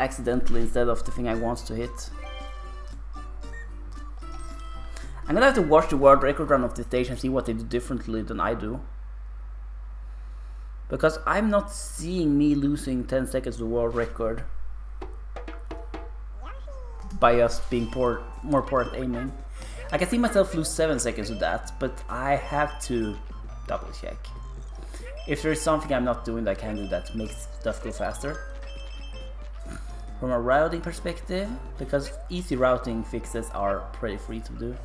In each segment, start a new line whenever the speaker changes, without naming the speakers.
accidentally instead of the thing I want to hit. I'm gonna have to watch the world record run of the stage and see what they do differently than I do. Because I'm not seeing me losing 10 seconds to the world record by us being more poor at aiming. I can see myself lose 7 seconds with that, but I have to double check. If there's something I'm not doing that I can do that makes stuff go faster. From a routing perspective, because easy routing fixes are pretty free to do.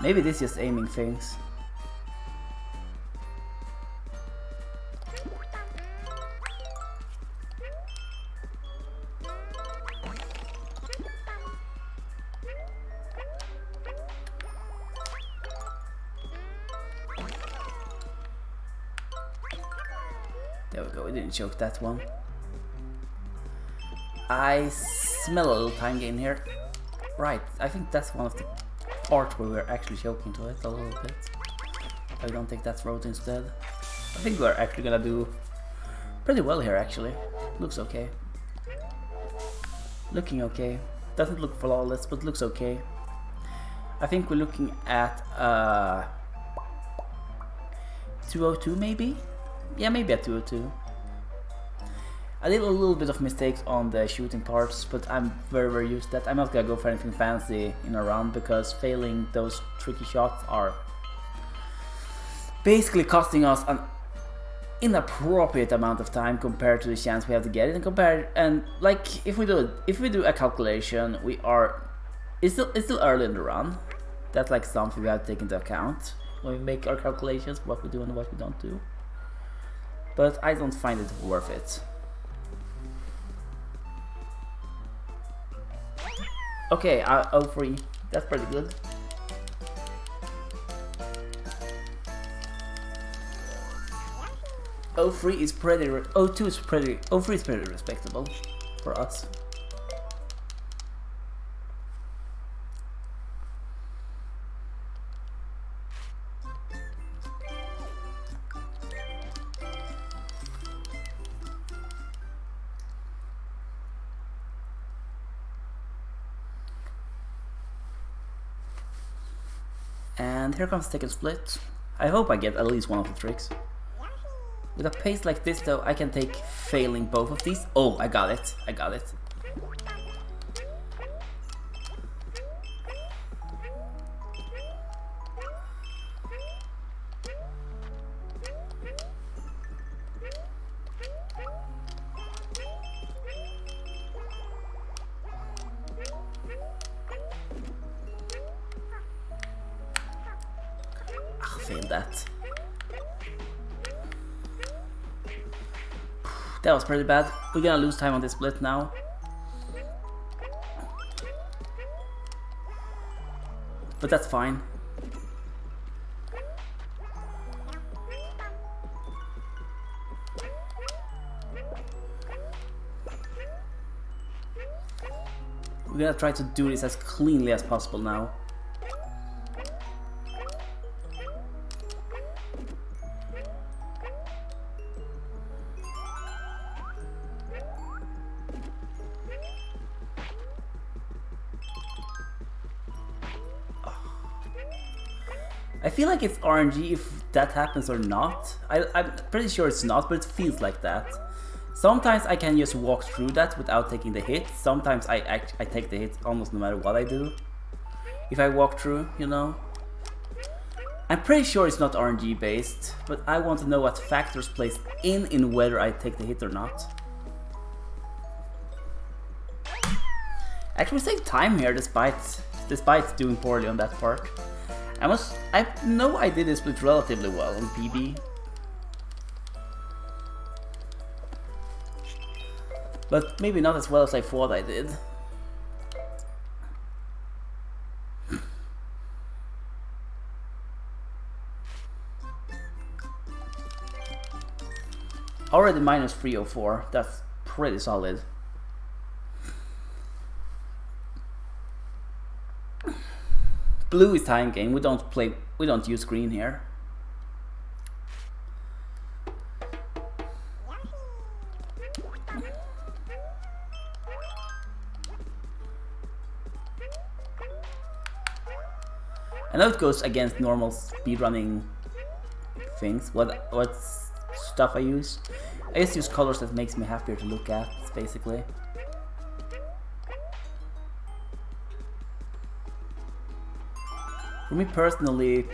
Maybe this is just aiming things. There we go, we didn't choke that one. I smell a little time gain here. Right, I think that's one of the part where we're actually choking to it a little bit. I don't think that's road instead. I think we're actually gonna do pretty well here actually. Looks okay. Looking okay. Doesn't look flawless, but looks okay. I think we're looking at 202 maybe? Yeah, maybe at 202. I did a little bit of mistakes on the shooting parts, but I'm very used to that. I'm not gonna go for anything fancy in a round because failing those tricky shots are basically costing us an inappropriate amount of time compared to the chance we have to get it. And like if we do a calculation, it's still early in the run. That's like something we have to take into account when we make our calculations, what we do and what we don't do. But I don't find it worth it. Okay, 03. That's pretty good. 03 is pretty. 02 is pretty. 03 is pretty respectable for us. And here comes second split. I hope I get at least one of the tricks. With a pace like this though, I can take failing both of these. Oh, I got it. I got it. Failed that. That was pretty bad. We're gonna lose time on this split now. But that's fine. We're gonna try to do this as cleanly as possible now. I feel like it's RNG if that happens or not. I'm pretty sure it's not, but it feels like that. Sometimes I can just walk through that without taking the hit. Sometimes I take the hit almost no matter what I do. If I walk through, you know. I'm pretty sure it's not RNG based, but I want to know what factors plays in whether I take the hit or not. Actually, we saved time here despite doing poorly on that part. I know I did this split relatively well on PB. But maybe not as well as I thought I did. already minus 304. That's pretty solid. Blue is time game. We don't use green here. I know it goes against normal speedrunning things. What stuff I use? I just use colors that makes me happier to look at, basically. For me personally,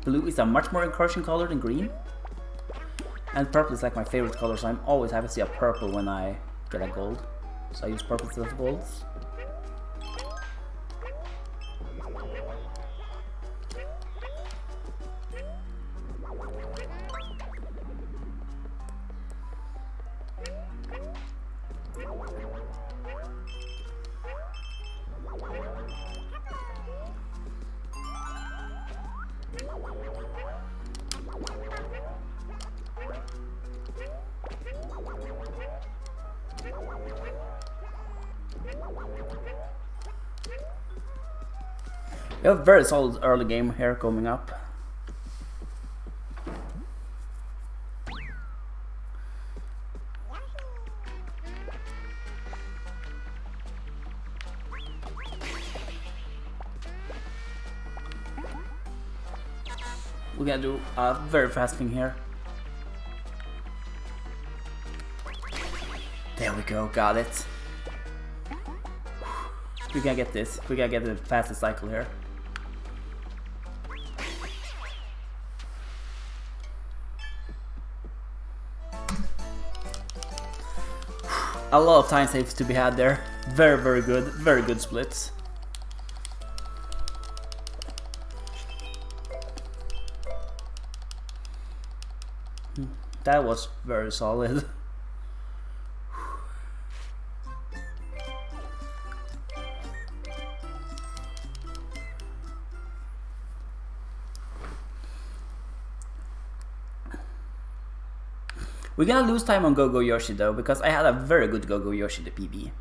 blue is a much more encouraging color than green. And purple is like my favorite color, so I'm always happy to see a purple when I get a gold. So I use purple instead of golds. We have a very solid early game here coming up. We're gonna do a very fast thing here. There we go, got it. We're gonna get this. We're gonna get the fastest cycle here. A lot of time saves to be had there. Very good splits. That was very solid. We're gonna lose time on Go-Go Yoshi though, because I had a very good Go-Go Yoshi the PB.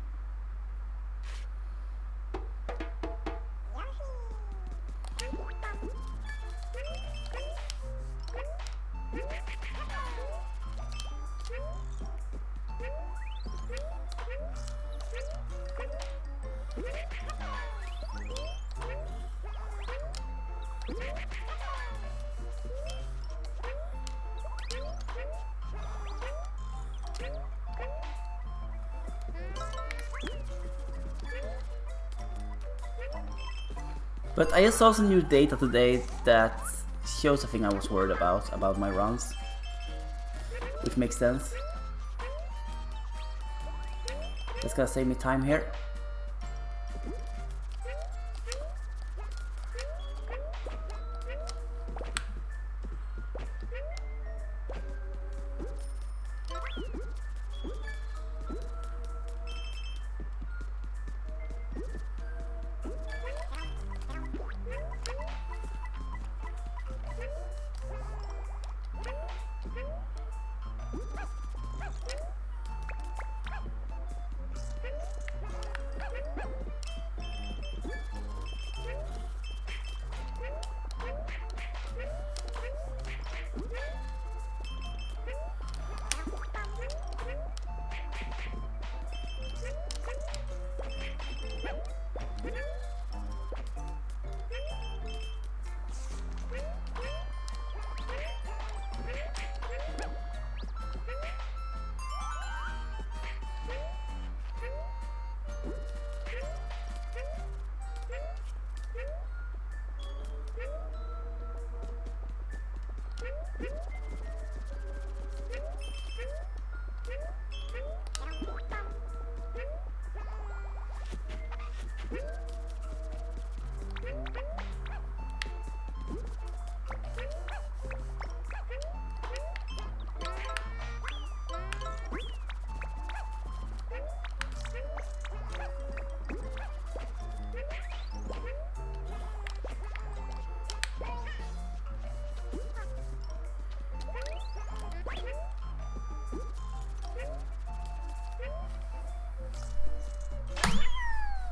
But I just saw some new data today that shows the thing I was worried about my runs. Which makes sense. That's gonna save me time here.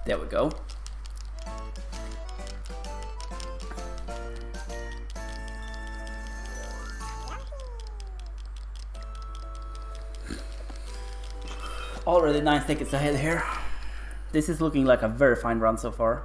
There we go. Already 9 seconds ahead here. This is looking like a very fine run so far.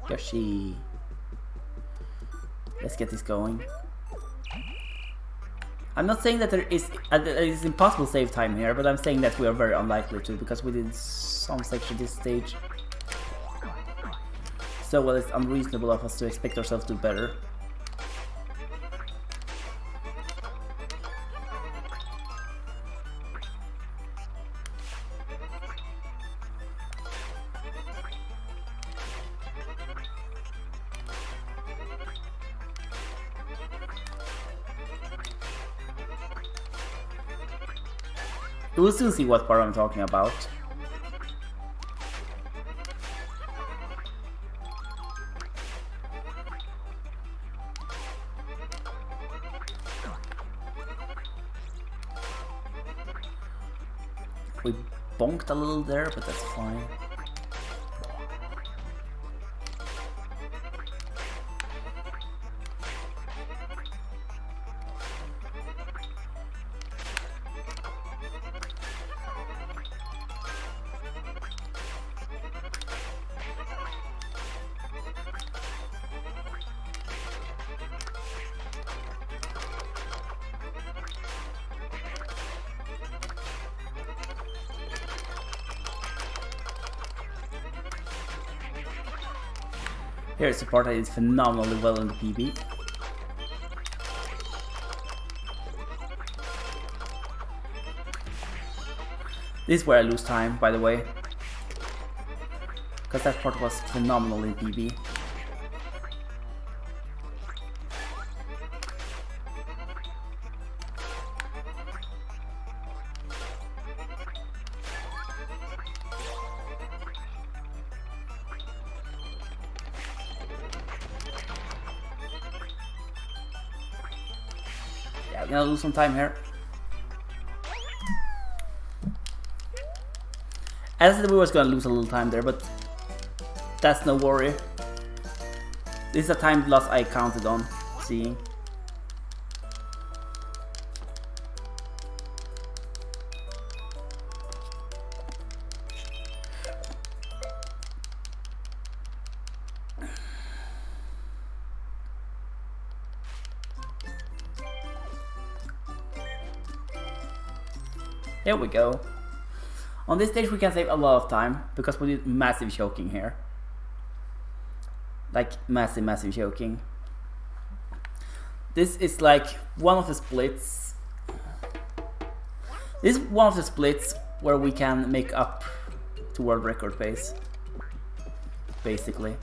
Yoshi. Let's get this going. I'm not saying that it is impossible save time here, but I'm saying that we are very unlikely to, because we did some section this stage so well it's unreasonable of us to expect ourselves to do better. You will soon see what part I'm talking about. We bonked a little there, but that's fine. Here's the part that is phenomenally well in the PB. This is where I lose time, by the way, because that part was phenomenal in PB. Yeah, I'm gonna lose some time here. I said we was gonna lose a little time there, but that's no worry. This is a time loss I counted on seeing. There we go. On this stage we can save a lot of time because we did massive choking here. Like massive choking. This is like one of the splits. This is one of the splits where we can make up to world record pace. Basically.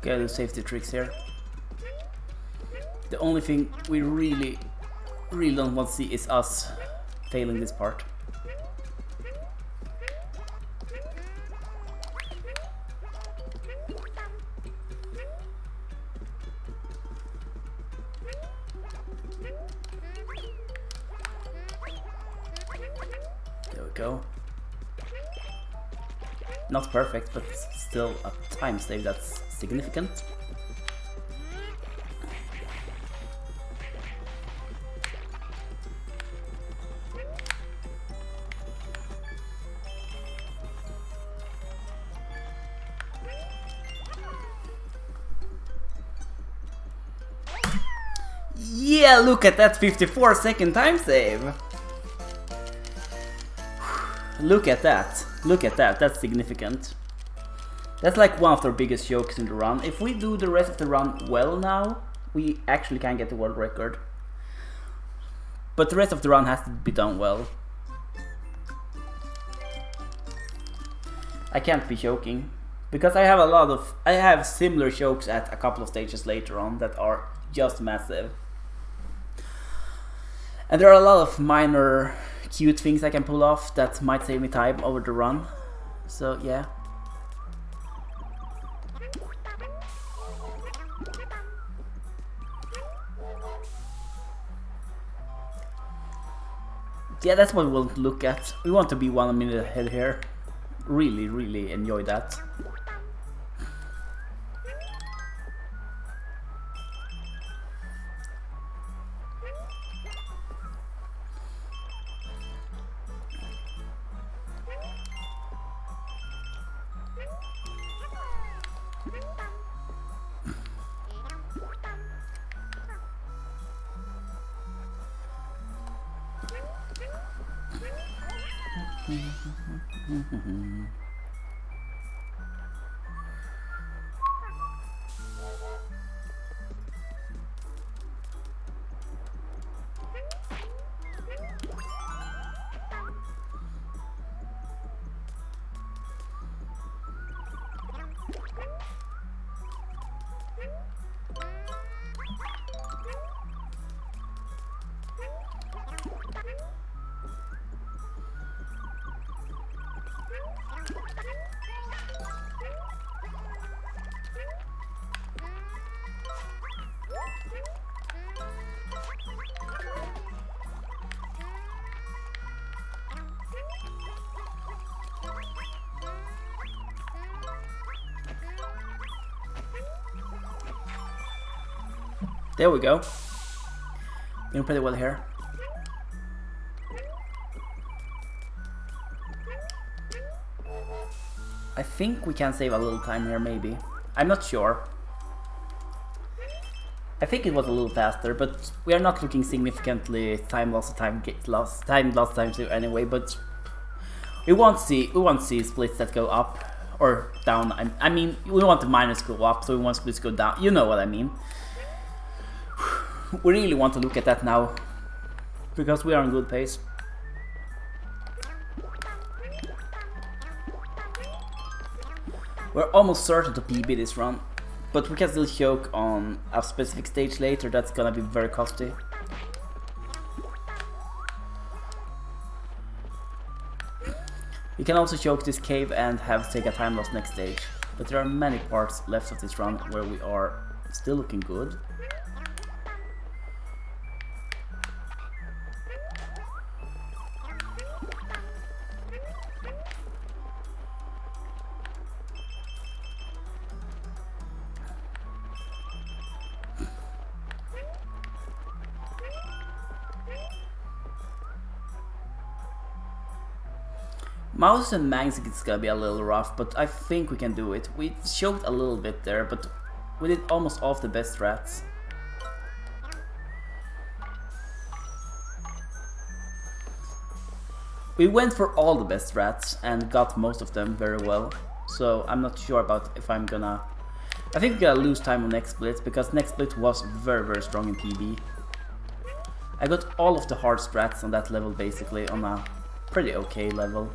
Okay, the safety tricks here. The only thing we really don't want to see is us failing this part. There we go. Not perfect, but still a time save that's significant. Yeah, look at that 54-second time save! Look at that. Look at that. That's significant. That's like one of their biggest jokes in the run. If we do the rest of the run well now, we actually can get the world record. But the rest of the run has to be done well. I can't be joking. Because I have similar jokes at a couple of stages later on that are just massive. And there are a lot of minor cute things I can pull off that might save me time over the run. So yeah. Yeah, that's what we'll look at. We want to be 1 minute ahead here. Really, really enjoy that. There we go. Doing pretty well here. I think we can save a little time here, maybe. I'm not sure. I think it was a little faster, but we are not looking significantly time lost to anyway. But we won't see splits that go up or down. I mean, we want the minus go up, so we want splits go down. You know what I mean. We really want to look at that now, because we are on good pace. We're almost certain to PB this run, but we can still choke on a specific stage later. That's gonna be very costly. We can also choke this cave and have to take a time loss next stage, but there are many parts left of this run where we are still looking good. Mouse and Mangs is gonna be a little rough, but I think we can do it. We choked a little bit there, but we did almost all of the best strats. We went for all the best strats and got most of them very well. So I'm not sure about if I'm gonna... I think we're gonna lose time on next split, because next split was very strong in PB. I got all of the hard strats on that level basically on a pretty okay level.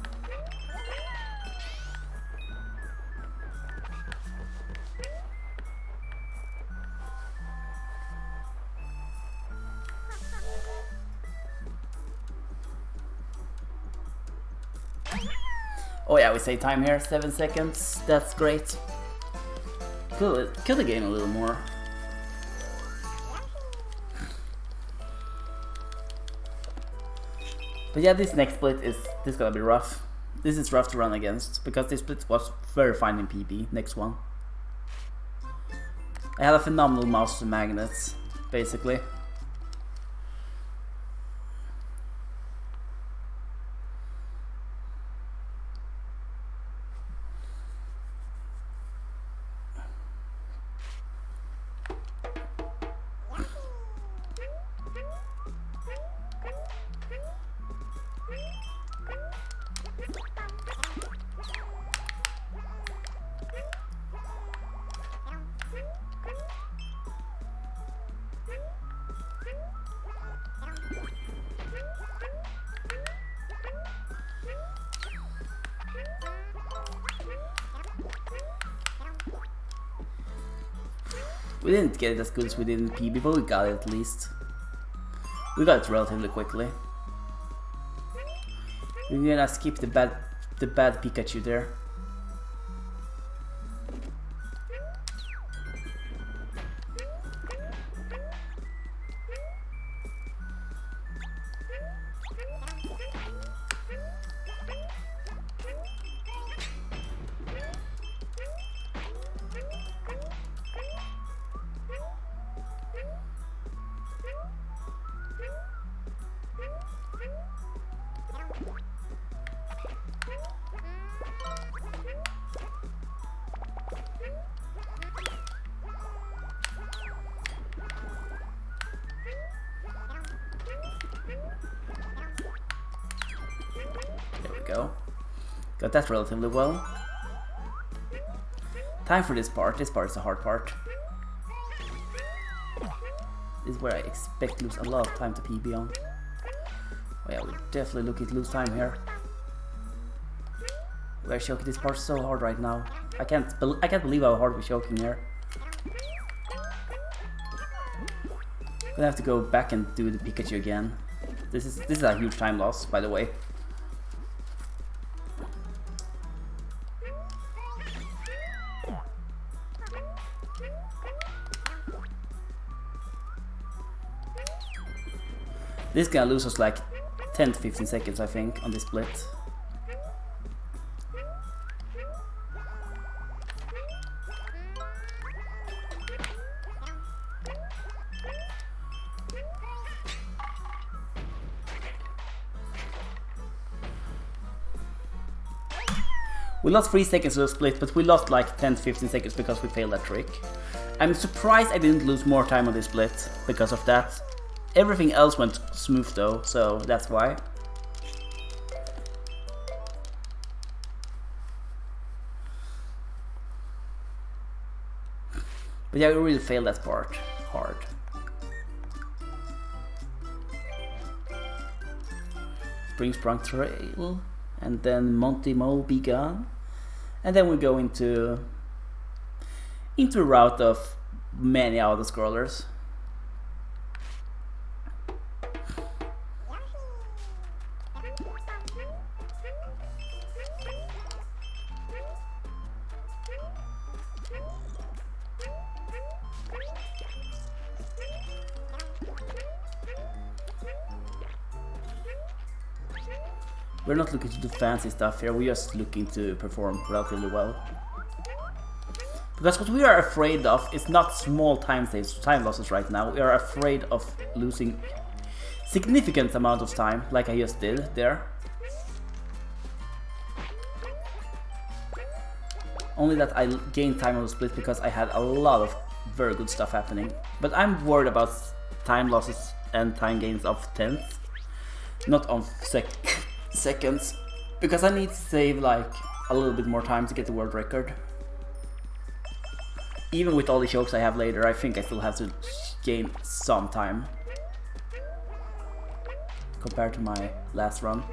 Oh yeah, we save time here, 7 seconds, that's great. Kill the game a little more. But yeah, this next split is gonna be rough. This is rough to run against, because this split was very fine in PB. Next one. I had a phenomenal mouse to magnets, basically. We didn't get it as good as we did in PB, but we got it at least. We got it relatively quickly. We're gonna skip the bad Pikachu there. Go. Got that relatively well. Time for this part. This part is the hard part. This is where I expect to lose a lot of time to PB on. Oh yeah, we're definitely looking to lose time here. We're choking this part so hard right now. I can't believe how hard we're choking here. Gonna have to go back and do the Pikachu again. This is a huge time loss, by the way. This is gonna lose us like 10 to 15 seconds, I think, on this split. We lost 3 seconds to the split, but we lost like 10 to 15 seconds because we failed that trick. I'm surprised I didn't lose more time on this split because of that. Everything else went smooth though, so that's why. But yeah, we really failed that part hard. Spring Sprung Trail, and then Monty Mole Be Gone. And then we go into a route of many auto-scrollers. We're not looking to do fancy stuff here, we're just looking to perform relatively well. Because what we are afraid of is not small time losses right now, we are afraid of losing significant amount of time, like I just did there. Only that I gained time on the split because I had a lot of very good stuff happening. But I'm worried about time losses and time gains of tenths, not on seconds, because I need to save like a little bit more time to get the world record. Even with all the chokes I have later, I think I still have to gain some time compared to my last run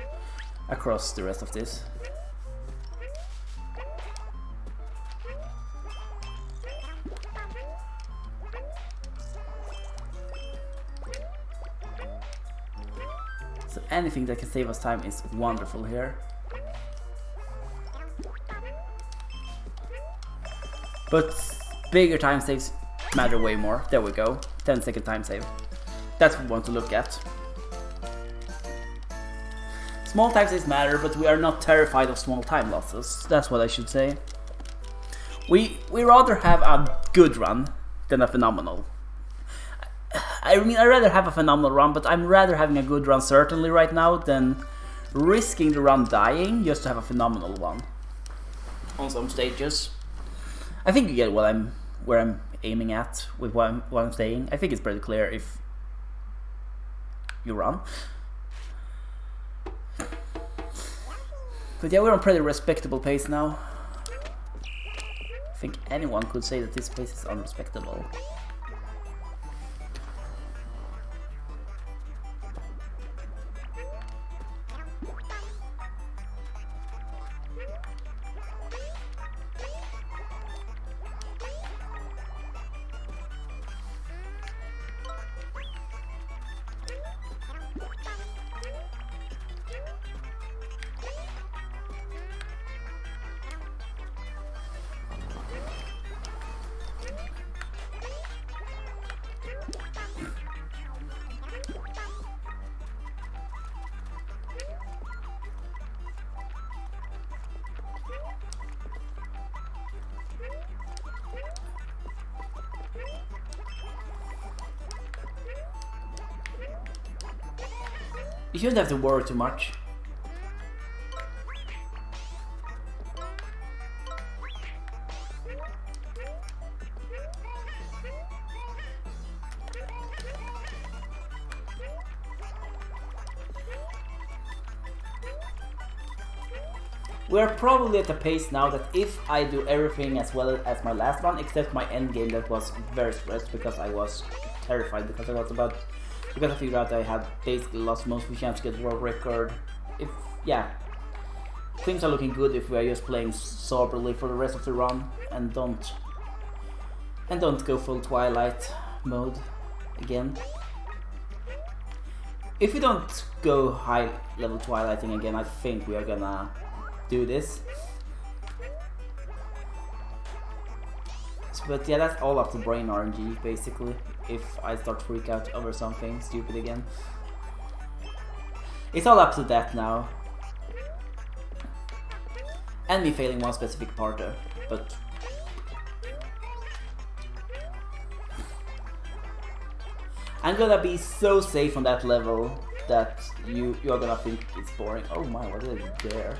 across the rest of this. So anything that can save us time is wonderful here. But bigger time saves matter way more. There we go. 10-second time save. That's what we want to look at. Small time saves matter, but we are not terrified of small time losses. That's what I should say. We rather have a good run than a phenomenal. I mean, I'd rather have a phenomenal run, but I'm rather having a good run certainly right now than risking the run dying just to have a phenomenal one on some stages. I think you get where I'm aiming at with what I'm saying. I think it's pretty clear if you run. But yeah, we're on pretty respectable pace now. I think anyone could say that this pace is unrespectable. You shouldn't have to worry too much. We're probably at a pace now that if I do everything as well as my last run, except my end game that was very stressed because I was terrified because I figured out I had basically lost most of the chance to get world record. Things are looking good if we are just playing soberly for the rest of the run and don't go full Twilight mode again. If we don't go high level Twilighting again, I think we are gonna do this. But yeah, that's all up to brain RNG basically. If I start freak out over something stupid again, it's all up to that now. And me failing one specific part though, but I'm gonna be so safe on that level that you're gonna think it's boring. Oh my, what did I do there?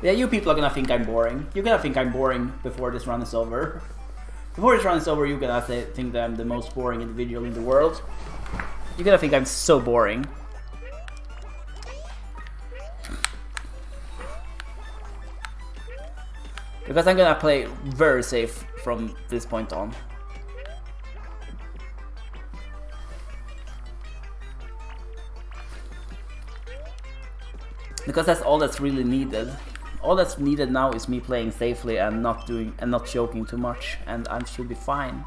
Yeah, you people are gonna think I'm boring. You're gonna think I'm boring before this run is over. Before this run is over, you're gonna think that I'm the most boring individual in the world. You're gonna think I'm so boring. Because I'm gonna play very safe from this point on. Because that's all that's really needed. All that's needed now is me playing safely and not choking too much, and I should be fine.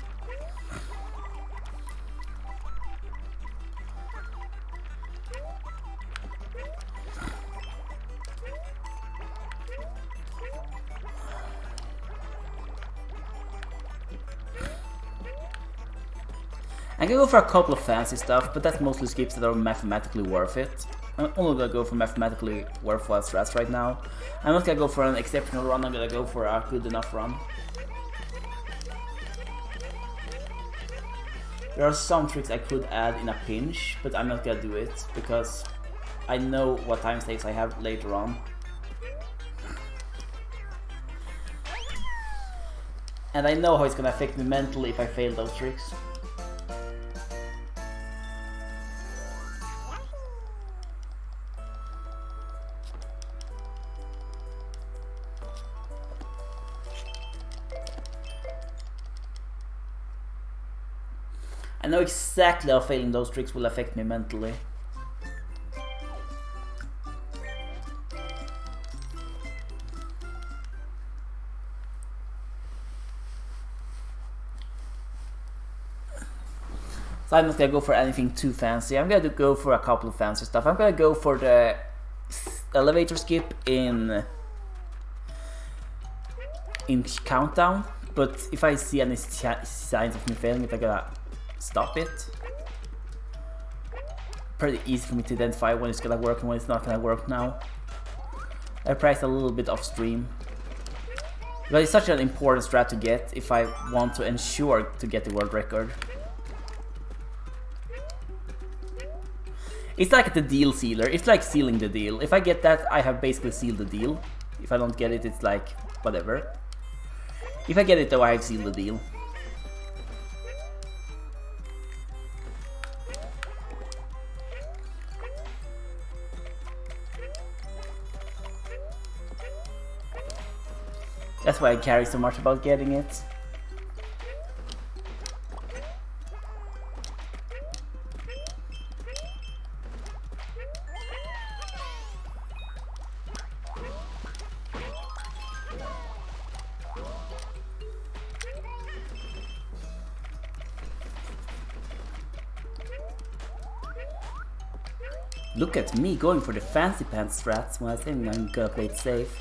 I can go for a couple of fancy stuff, but that's mostly skips that are mathematically worth it. I'm only gonna go for mathematically worthwhile strats right now. I'm not gonna go for an exceptional run, I'm gonna go for a good enough run. There are some tricks I could add in a pinch, but I'm not gonna do it because I know what time saves I have later on. And I know how it's gonna affect me mentally if I fail those tricks. I know exactly how failing those tricks will affect me mentally. So I'm not gonna go for anything too fancy. I'm gonna go for a couple of fancy stuff. I'm gonna go for the elevator skip in Countdown, but if I see any signs of me failing it, I'm gonna stop it. Pretty easy for me to identify when it's gonna work and when it's not gonna work now. I practiced a little bit off stream, but it's such an important strat to get if I want to ensure to get the world record. It's like the deal sealer. It's like sealing the deal. If I get that, I have basically sealed the deal. If I don't get it, it's like whatever. If I get it though, I have sealed the deal. That's why I care so much about getting it. Look at me going for the fancy pants strats when I think I'm gonna play it safe.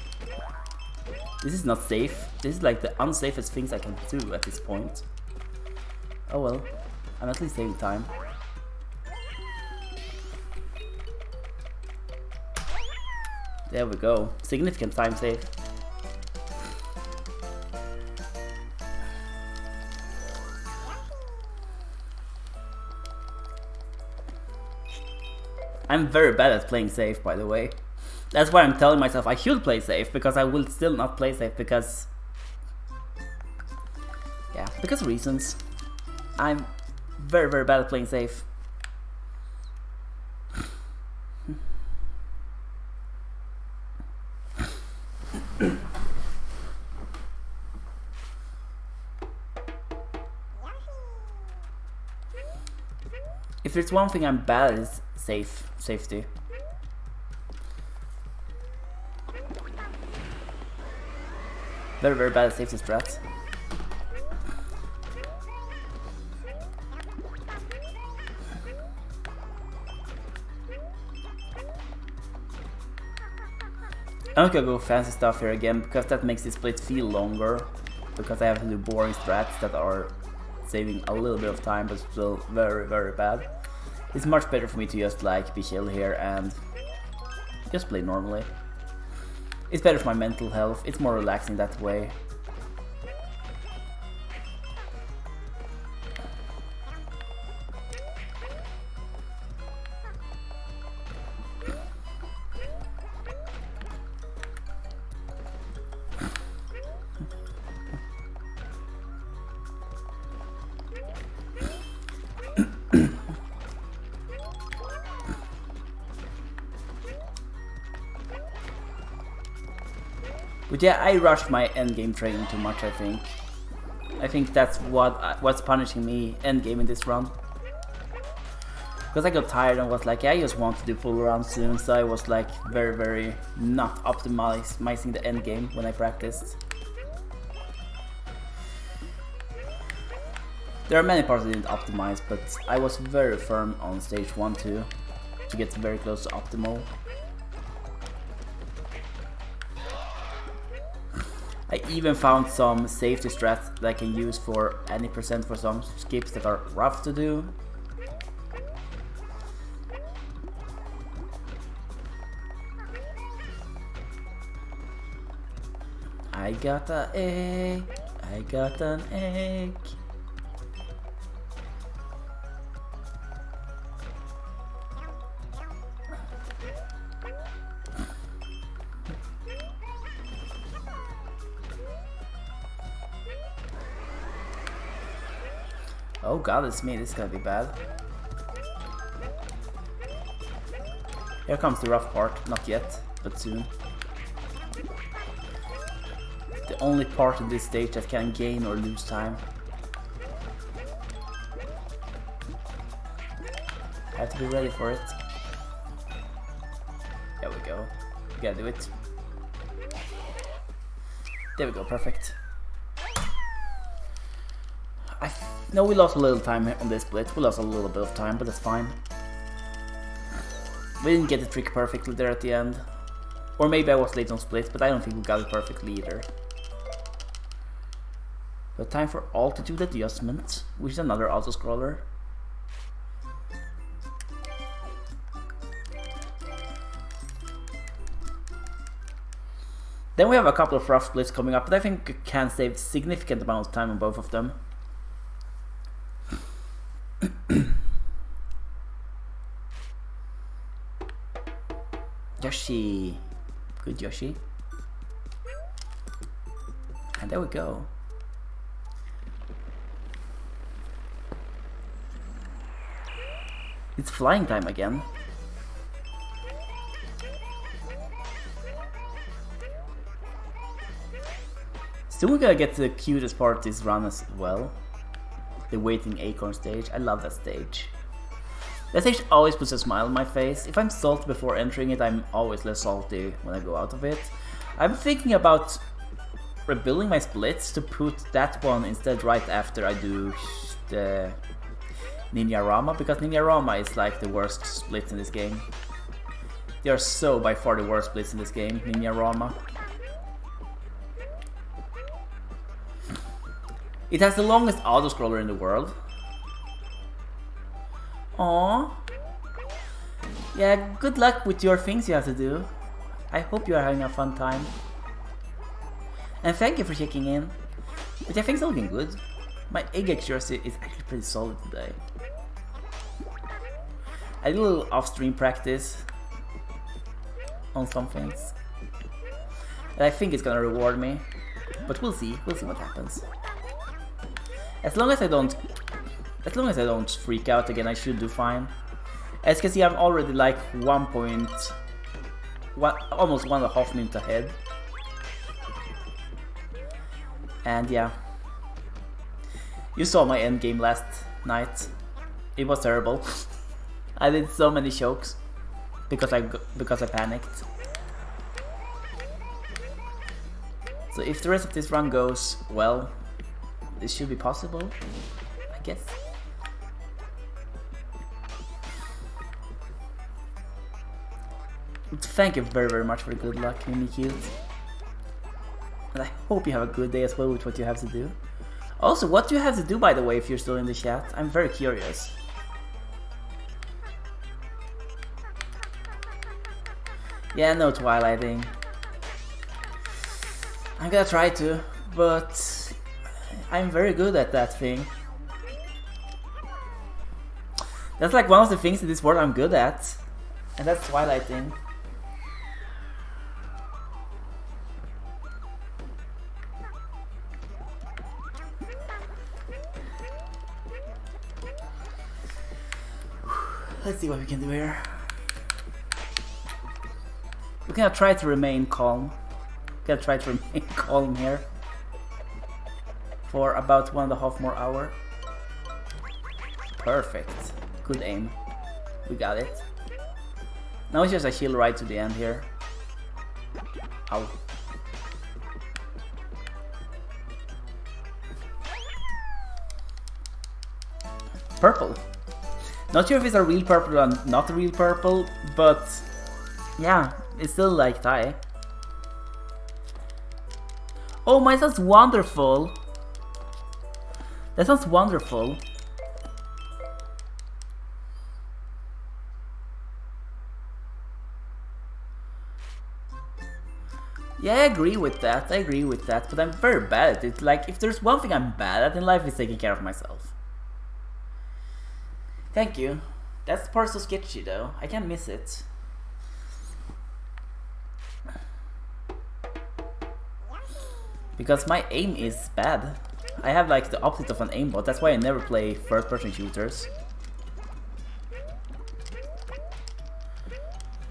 This is not safe. This is like the unsafest things I can do at this point. Oh well, I'm at least saving time. There we go. Significant time save. I'm very bad at playing safe, by the way. That's why I'm telling myself I should play safe, because I will still not play safe because... yeah, because of reasons. I'm very, very bad at playing safe. If there's one thing I'm bad at, is safety. Very, very bad at safety strats. I'm not gonna go fancy stuff here again, because that makes this split feel longer. Because I have to do boring strats that are saving a little bit of time, but still very, very bad. It's much better for me to just like be chill here and just play normally. It's better for my mental health, it's more relaxing that way. But yeah, I rushed my endgame training too much, I think. I think that's what's punishing me endgame in this run. Because I got tired and was like, yeah, I just want to do full run soon, so I was like very, very not optimizing the endgame when I practiced. There are many parts I didn't optimize, but I was very firm on stage 1 too, to get very close to optimal. I even found some safety strats that I can use for any percent for some skips that are rough to do. I got an egg, I got an egg. Oh god, it's me, this is gonna be bad. Here comes the rough part, not yet, but soon. The only part of this stage that can gain or lose time. I have to be ready for it. There we go. We gotta do it. There we go, perfect. No, we lost a little time on this split. We lost a little bit of time, but that's fine. We didn't get the trick perfectly there at the end. Or maybe I was late on split, but I don't think we got it perfectly either. But time for altitude adjustment, which is another auto-scroller. Then we have a couple of rough splits coming up, but I think we can save significant amount of time on both of them. Yoshi. Good Yoshi. And there we go. It's flying time again. Soon we're gonna get to the cutest part of this run as well. The waiting acorn stage. I love that stage. That stage always puts a smile on my face. If I'm salty before entering it, I'm always less salty when I go out of it. I'm thinking about rebuilding my splits to put that one instead right after I do the Ninja Rama, because Ninja Rama is like the worst splits in this game. They are so by far the worst splits in this game, Ninja Rama. It has the longest auto-scroller in the world. Aww. Yeah, good luck with your things you have to do. I hope you are having a fun time. And thank you for checking in. But I think it's looking good. My egg accuracy is actually pretty solid today. I did a little off-stream practice on some things. And I think it's gonna reward me. But we'll see what happens. As long as I don't freak out again, I should do fine. As you can see, I'm already like almost 1.5 minutes ahead. And yeah, you saw my end game last night. It was terrible. I did so many chokes because I panicked. So if the rest of this run goes well, this should be possible, I guess. Thank you very, very much for the good luck, Mini Cute. And I hope you have a good day as well with what you have to do. Also, what do you have to do, by the way, if you're still in the chat? I'm very curious. Yeah, no twilighting. I'm gonna try to, but I'm very good at that thing. That's like one of the things in this world I'm good at. And that's twilighting. Let's see what we can do here. We're gonna try to remain calm. Here for about 1.5 more hours. Perfect. Good aim. We got it. Now it's just a chill ride to the end here. Ow. Purple. Not sure if it's a real purple or not a real purple, but yeah, it's still like Thai. Oh, mine sounds wonderful. That sounds wonderful. Yeah, I agree with that, but I'm very bad at it. Like, if there's one thing I'm bad at in life, it's taking care of myself. Thank you. That's part so sketchy though, I can't miss it. Because my aim is bad. I have like the opposite of an aimbot, that's why I never play first-person shooters.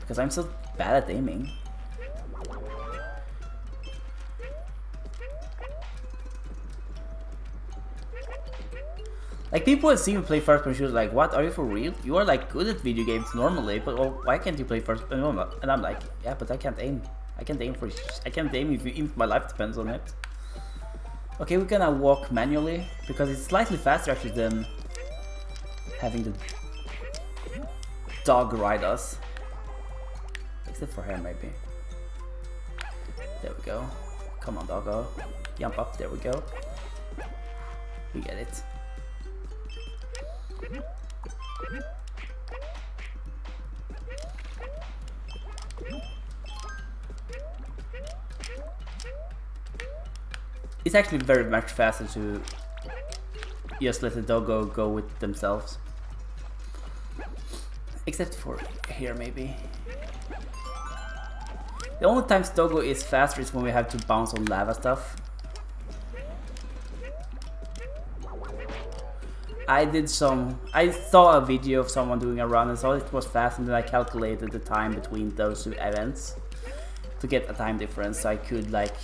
Because I'm so bad at aiming. Like, people have seen me play first-person shooters like, what, are you for real? You are like good at video games normally, but well, why can't you play first-person? And I'm like, yeah, but I can't aim. I can't aim if my life depends on it. Okay, we're gonna walk manually because it's slightly faster actually than having the dog ride us. Except for her, maybe. There we go. Come on, doggo. Jump up, there we go. We get it. It's actually very much faster to just let the doggo go with themselves. Except for here, maybe. The only times doggo is faster is when we have to bounce on lava stuff. I saw a video of someone doing a run and saw it was fast, and then I calculated the time between those two events to get a time difference, so I could like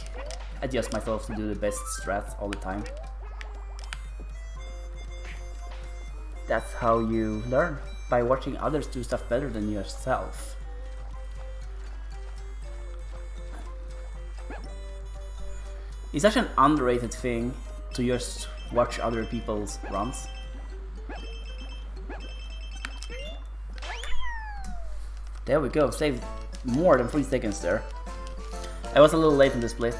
adjust myself to do the best strat all the time. That's how you learn, by watching others do stuff better than yourself. It's such an underrated thing to just watch other people's runs. There we go, saved more than 3 seconds there. I was a little late in the split.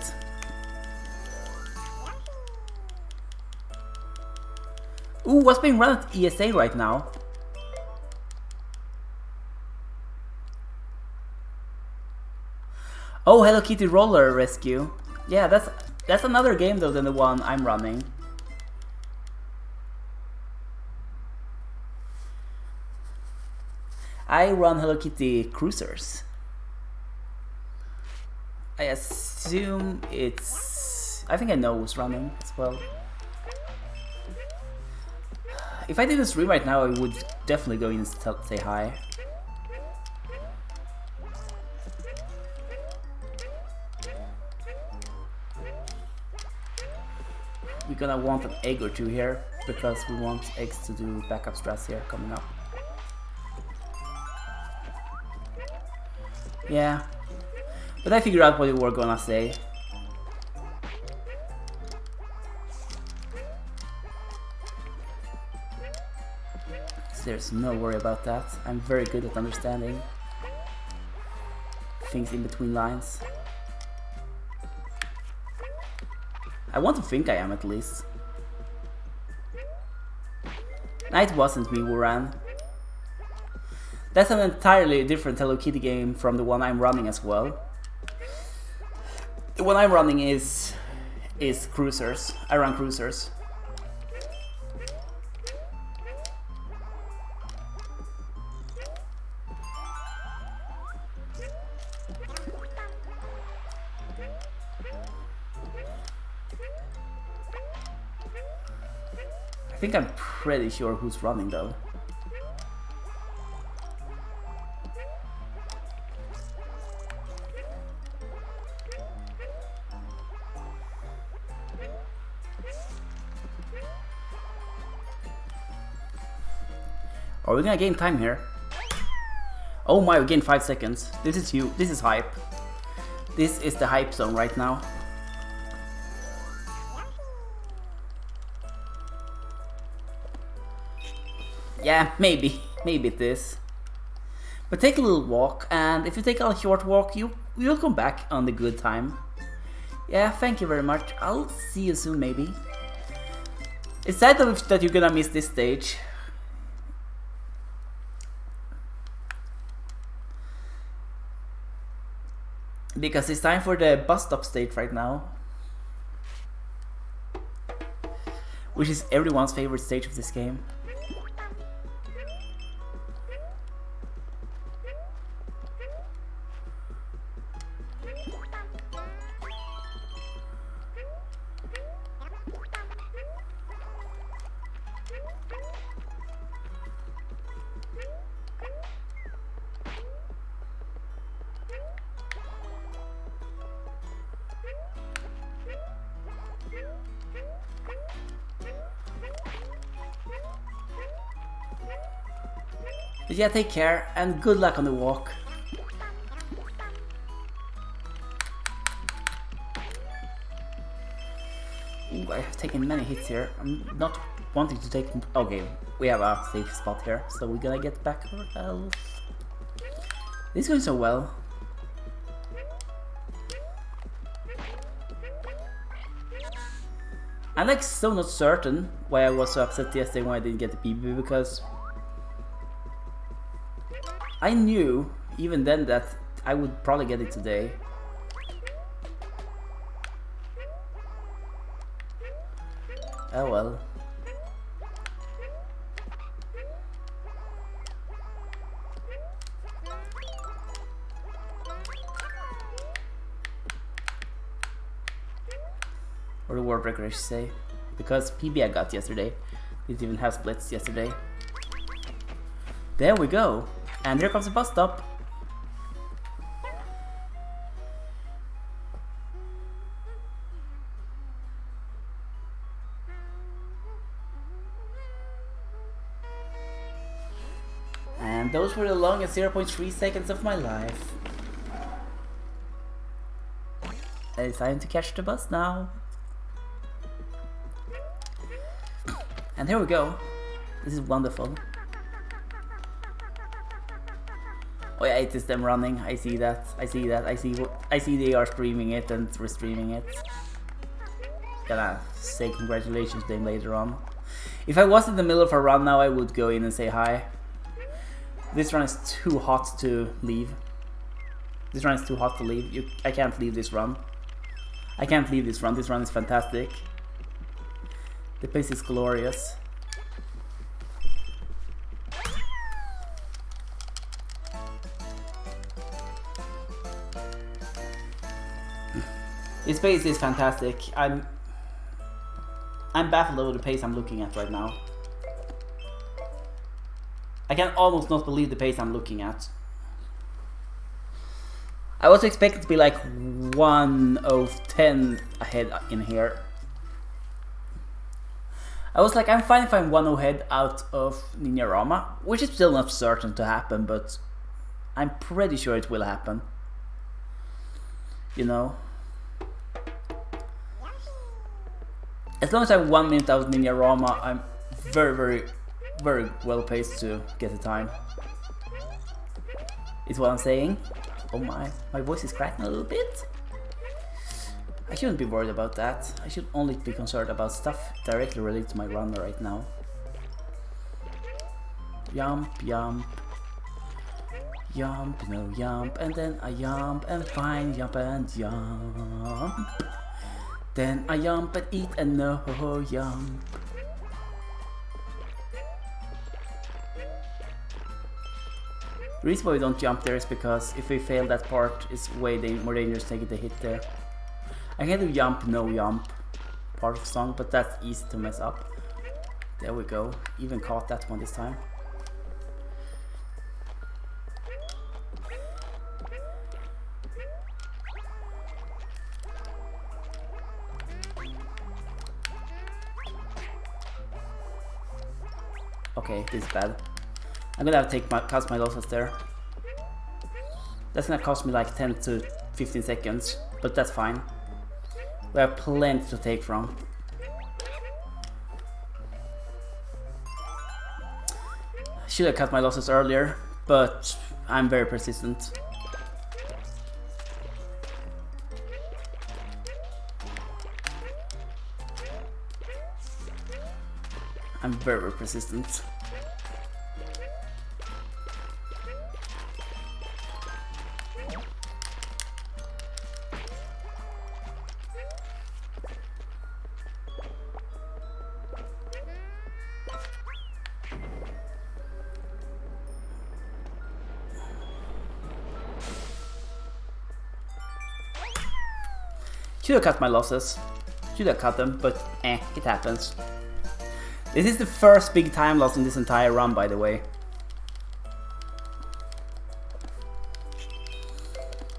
Ooh, what's being run at ESA right now? Oh, Hello Kitty Roller Rescue. Yeah, that's another game though than the one I'm running. I run Hello Kitty Cruisers. I assume it's... I think I know who's running as well. If I didn't stream right now, I would definitely go in and say hi. We're gonna want an egg or two here, because we want eggs to do backup strats here coming up. Yeah, but I figured out what you were gonna say. So there's no worry about that. I'm very good at understanding things in between lines. I want to think I am, at least. Nah, it wasn't me who ran. That's an entirely different Hello Kitty game from the one I'm running as well. The one I'm running is Cruisers. I run Cruisers. I think I'm pretty sure who's running though. Are we gonna gain time here? Oh my, we gained 5 seconds. This is huge. This is hype. This is the hype zone right now. Yeah, maybe it is. But take a little walk, and if you take a short walk, you'll come back on the good time. Yeah, thank you very much. I'll see you soon, maybe. It's sad that you're gonna miss this stage. Because it's time for the bus stop stage right now. Which is everyone's favorite stage of this game. But yeah, take care and good luck on the walk. Ooh, many hits here. I'm not wanting to take... Okay, we have a safe spot here, so we're gonna get back our health. This is going so well. I'm like so not certain why I was so upset yesterday when I didn't get the PB, because I knew even then that I would probably get it today. Oh well. Or the world record, I should say. Because PB I got yesterday. Didn't even have splits yesterday. There we go. And here comes the bus stop. And those were the longest 0.3 seconds of my life. And it's time to catch the bus now. And here we go. This is wonderful. Oh yeah, it is them running. I see that. I see that. I see they are streaming it and restreaming it. Gonna say congratulations to them later on. If I was in the middle of a run now, I would go in and say hi. This run is too hot to leave. This run is too hot to leave. I can't leave this run. I can't leave this run. This run is fantastic. The pace is glorious. This pace is fantastic. I'm baffled over the pace I'm looking at right now. I can almost not believe the pace I'm looking at. I was expecting to be like 1:10 ahead in here. I was like, I'm fine if I'm 1-0 ahead out of Ninjarama, which is still not certain to happen, but I'm pretty sure it will happen. You know? As long as I'm 1 minute out of Ninjarama, I'm very well paced to get the time. Is what I'm saying. Oh my voice is cracking a little bit. I shouldn't be worried about that. I should only be concerned about stuff directly related to my run right now. Jump, jump. Jump, no jump, and then I jump and fine, jump and jump. Then I jump and eat and no jump. The reason why we don't jump there is because if we fail that part, it's way more dangerous taking the hit there. I can do jump, no jump part of the song, but that's easy to mess up. There we go. Even caught that one this time. Okay, this is bad. I'm gonna have to cast my losses there. That's gonna cost me like 10 to 15 seconds, but that's fine. We have plenty to take from. Should have cut my losses earlier, but I'm very persistent. I'm very persistent. Should have cut my losses. Should have cut them, but it happens. This is the first big time loss in this entire run, by the way.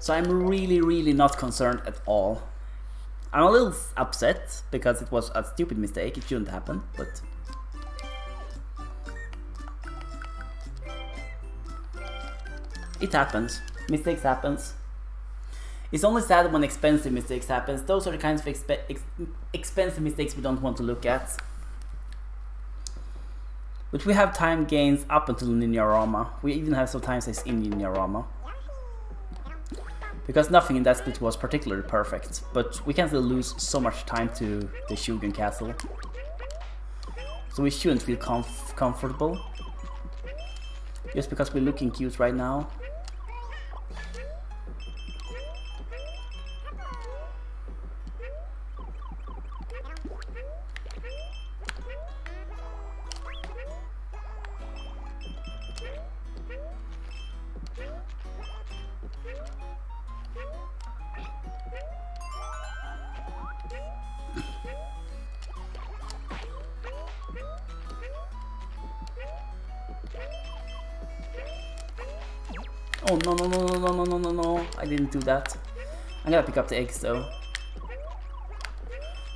So I'm really not concerned at all. I'm a little upset because it was a stupid mistake. It shouldn't happen, but it happens. Mistakes happens. It's only sad when expensive mistakes happen. Those are the kinds of expensive mistakes we don't want to look at. But we have time gains up until Ninjarama. We even have some time saves in Ninjarama. Because nothing in that split was particularly perfect, but we can still lose so much time to the Shogun Castle. So we shouldn't feel comfortable. Just because we're looking cute right now. Oh no no no no no no no no no! I didn't do that. I'm gonna pick up the eggs though.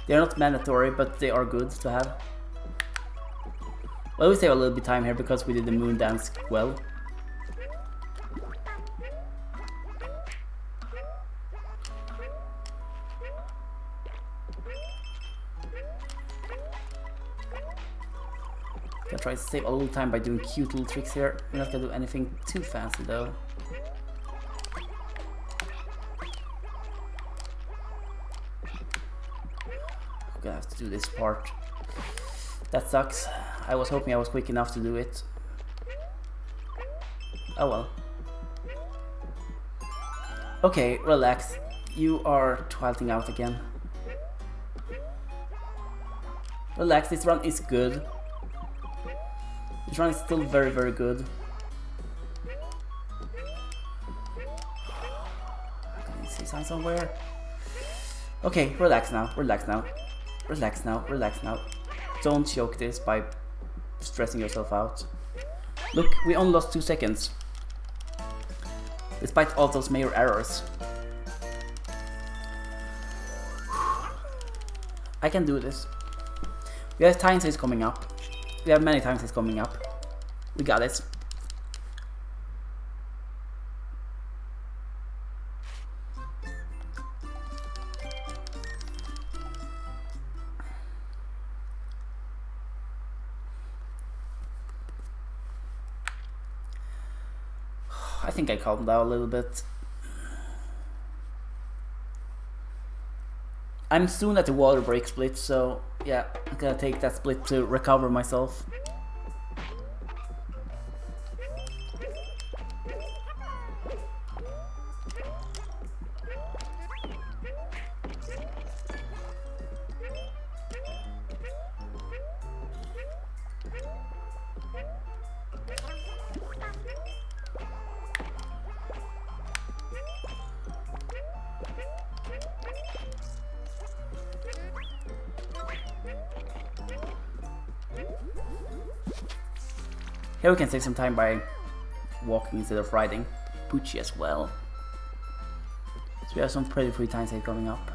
They're not mandatory, but they are good to have. Well, we save a little bit of time here because we did the moon dance well. Gonna try to save a little time by doing cute little tricks here. We're not gonna do anything too fancy though. I'm gonna have to do this part. That sucks. I was hoping I was quick enough to do it. Oh well. Okay, relax. You are twilighting out again. Relax, this run is good. This run is still very, very good. Can you see sign somewhere? Okay, relax now, relax now. Relax now, relax now. Don't choke this by stressing yourself out. Look, we only lost 2 seconds. Despite all those major errors. I can do this. We have time saves coming up. We have many time saves coming up. We got this. I think I calmed down a little bit. I'm soon at the water break split, so yeah, I'm gonna take that split to recover myself. Here we can save some time by walking instead of riding. Pucci as well. So we have some pretty free time save coming up.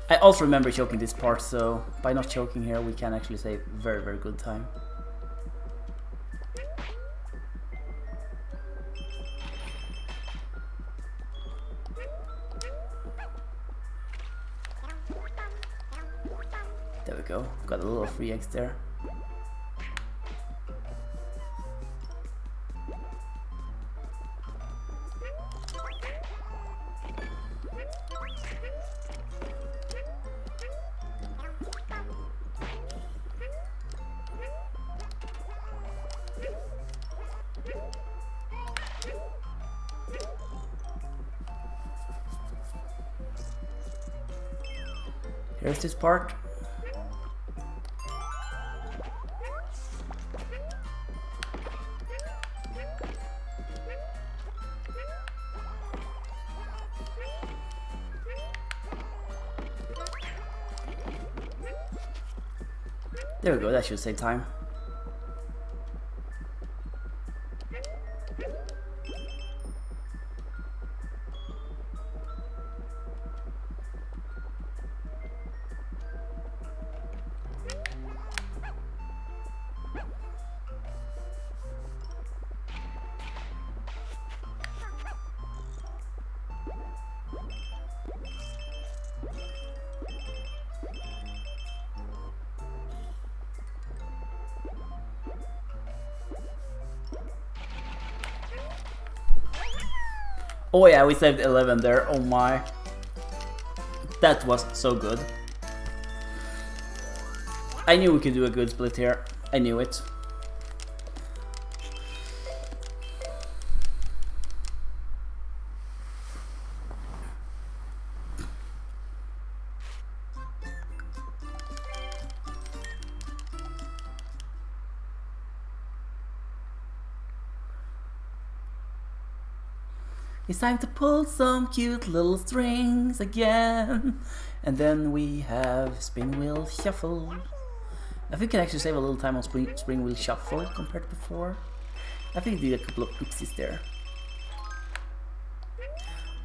I also remember choking this part, so by not choking here we can actually save very, very good time. There we go, got a little free eggs there. Here's this part. There we go, that should save time. Oh yeah, we saved 11 there, oh my. That was so good. I knew we could do a good split here. I knew it. It's time to pull some cute little strings again. And then we have spin wheel shuffle. I think we can actually save a little time on spring wheel shuffle compared to before. I think we did a couple of oopsies there.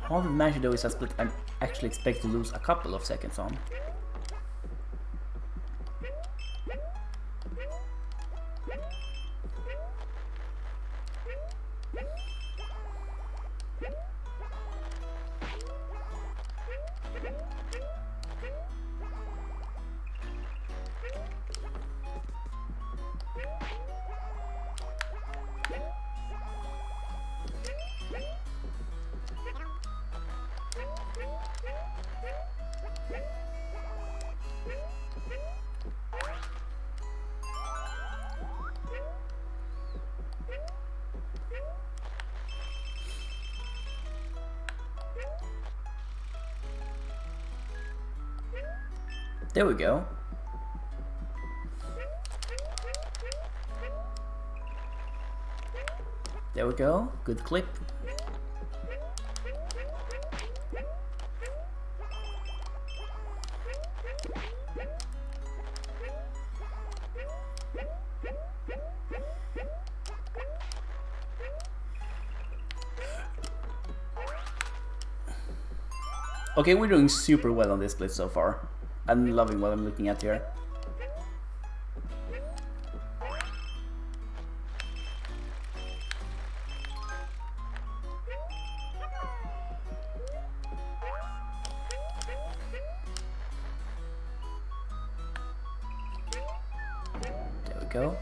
Haunted Mansion though is a split I actually expect to lose a couple of seconds on. There we go. There we go. Good clip. Okay, we're doing super well on this split so far. I'm loving what I'm looking at here. There we go.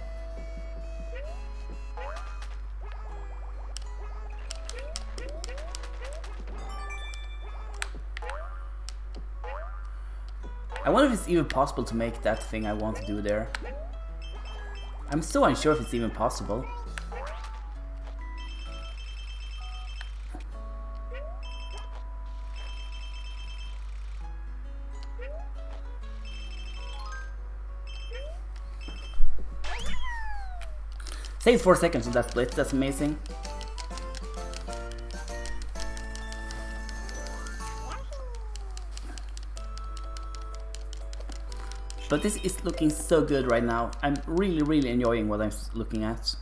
I wonder if it's even possible to make that thing I want to do there. I'm so unsure if it's even possible. Saved 4 seconds on that split, that's amazing. But this is looking so good right now. I'm really enjoying what I'm looking at.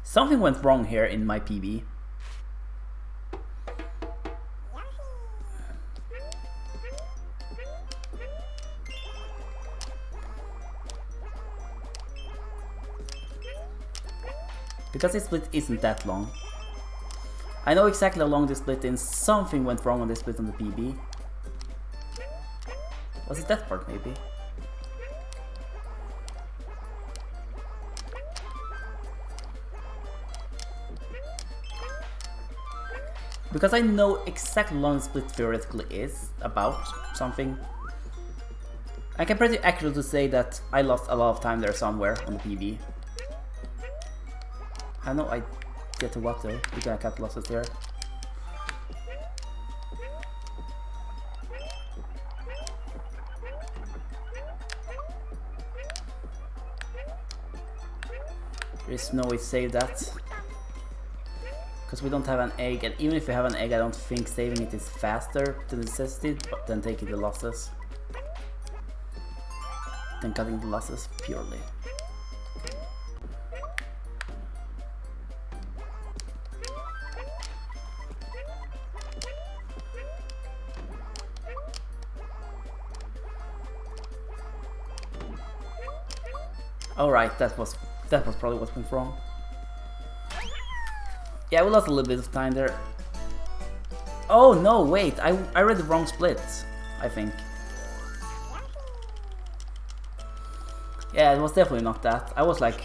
Something went wrong here in my PB. Because this split isn't that long. I know exactly how long this split is. Something went wrong on this split on the PB. Was it that part maybe? Because I know exactly how long the split theoretically is about something. I can pretty accurately say that I lost a lot of time there somewhere on the PB. I know I get to what though. We're gonna cut losses there. There's no way to save that. Because we don't have an egg, and even if we have an egg, I don't think saving it is faster to necessity than taking the losses. Than cutting the losses purely. Alright, that was probably what went wrong. Yeah, we lost a little bit of time there. Oh no, wait, I read the wrong split, I think. Yeah, it was definitely not that. I was like,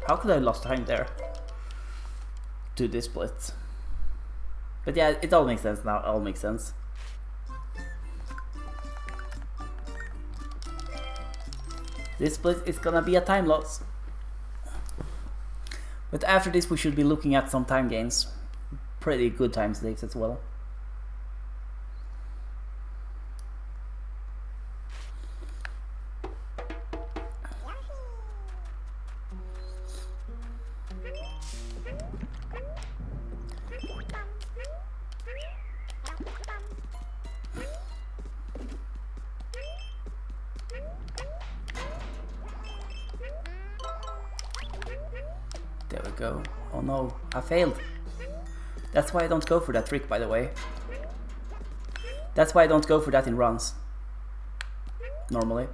how could I lost time there to this split? But yeah, it all makes sense now, it all makes sense. This split is gonna be a time loss. But after this we should be looking at some time gains. Pretty good time saves as well. There we go. Oh no, I failed. That's why I don't go for that trick, by the way. That's why I don't go for that in runs. Normally.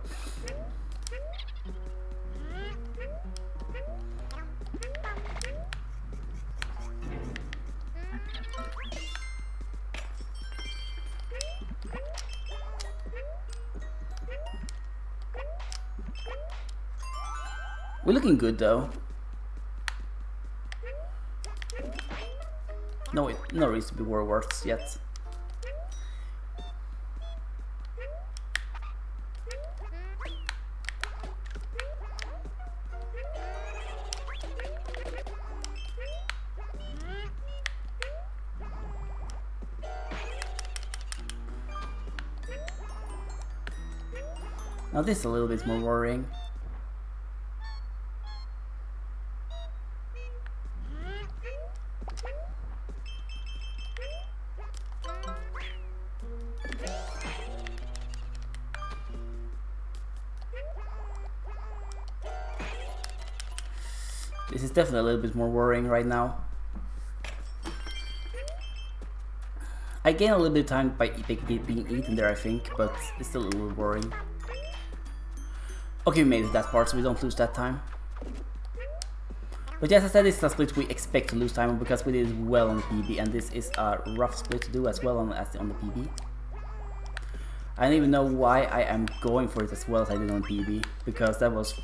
We're looking good though. No reason to be worse yet. Now this is a little bit more worrying. This is definitely a little bit more worrying right now. I gain a little bit of time by being eaten there, I think, but it's still a little worrying. Okay, we made it that part, so we don't lose that time. But yes, I said this is a split we expect to lose time on because we did well on the PB, and this is a rough split to do as well on the PB. I don't even know why I am going for it as well as I did on PB, because that was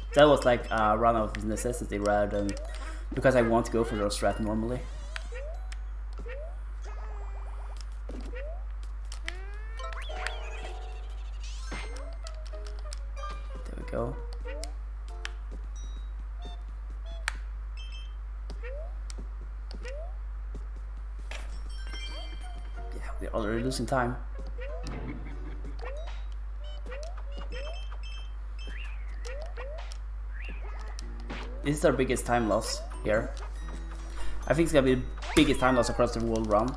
like a run of necessity rather than because I want to go for those strat normally. There we go. Yeah, we're already losing time. This is our biggest time loss here. I think it's gonna be the biggest time loss across the whole run.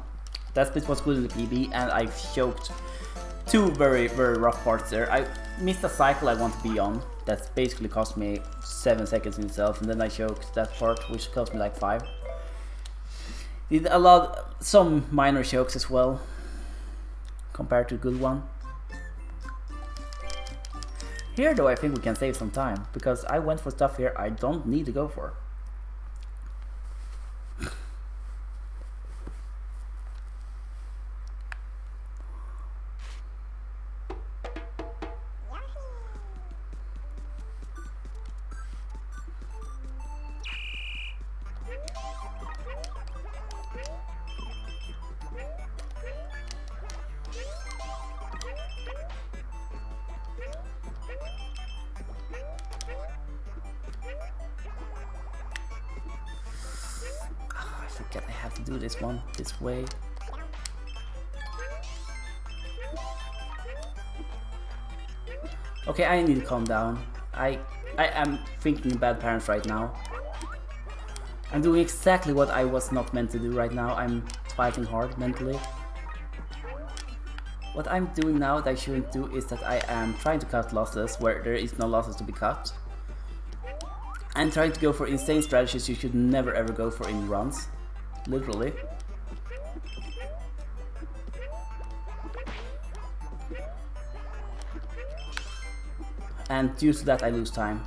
That split was good in the PB, and I choked two very rough parts there. I missed a cycle I want to be on. That's basically cost me 7 seconds in itself, and then I choked that part, which cost me like 5. Did some minor chokes as well, compared to a good one. Here though I think we can save some time, because I went for stuff here I don't need to go for. I have to do this one this way. Okay, I need to calm down. I am thinking bad parents right now. I'm doing exactly what I was not meant to do right now. I'm fighting hard mentally. What I'm doing now that I shouldn't do is that I am trying to cut losses where there is no losses to be cut. I'm trying to go for insane strategies you should never ever go for in runs. Literally. And due to that I lose time.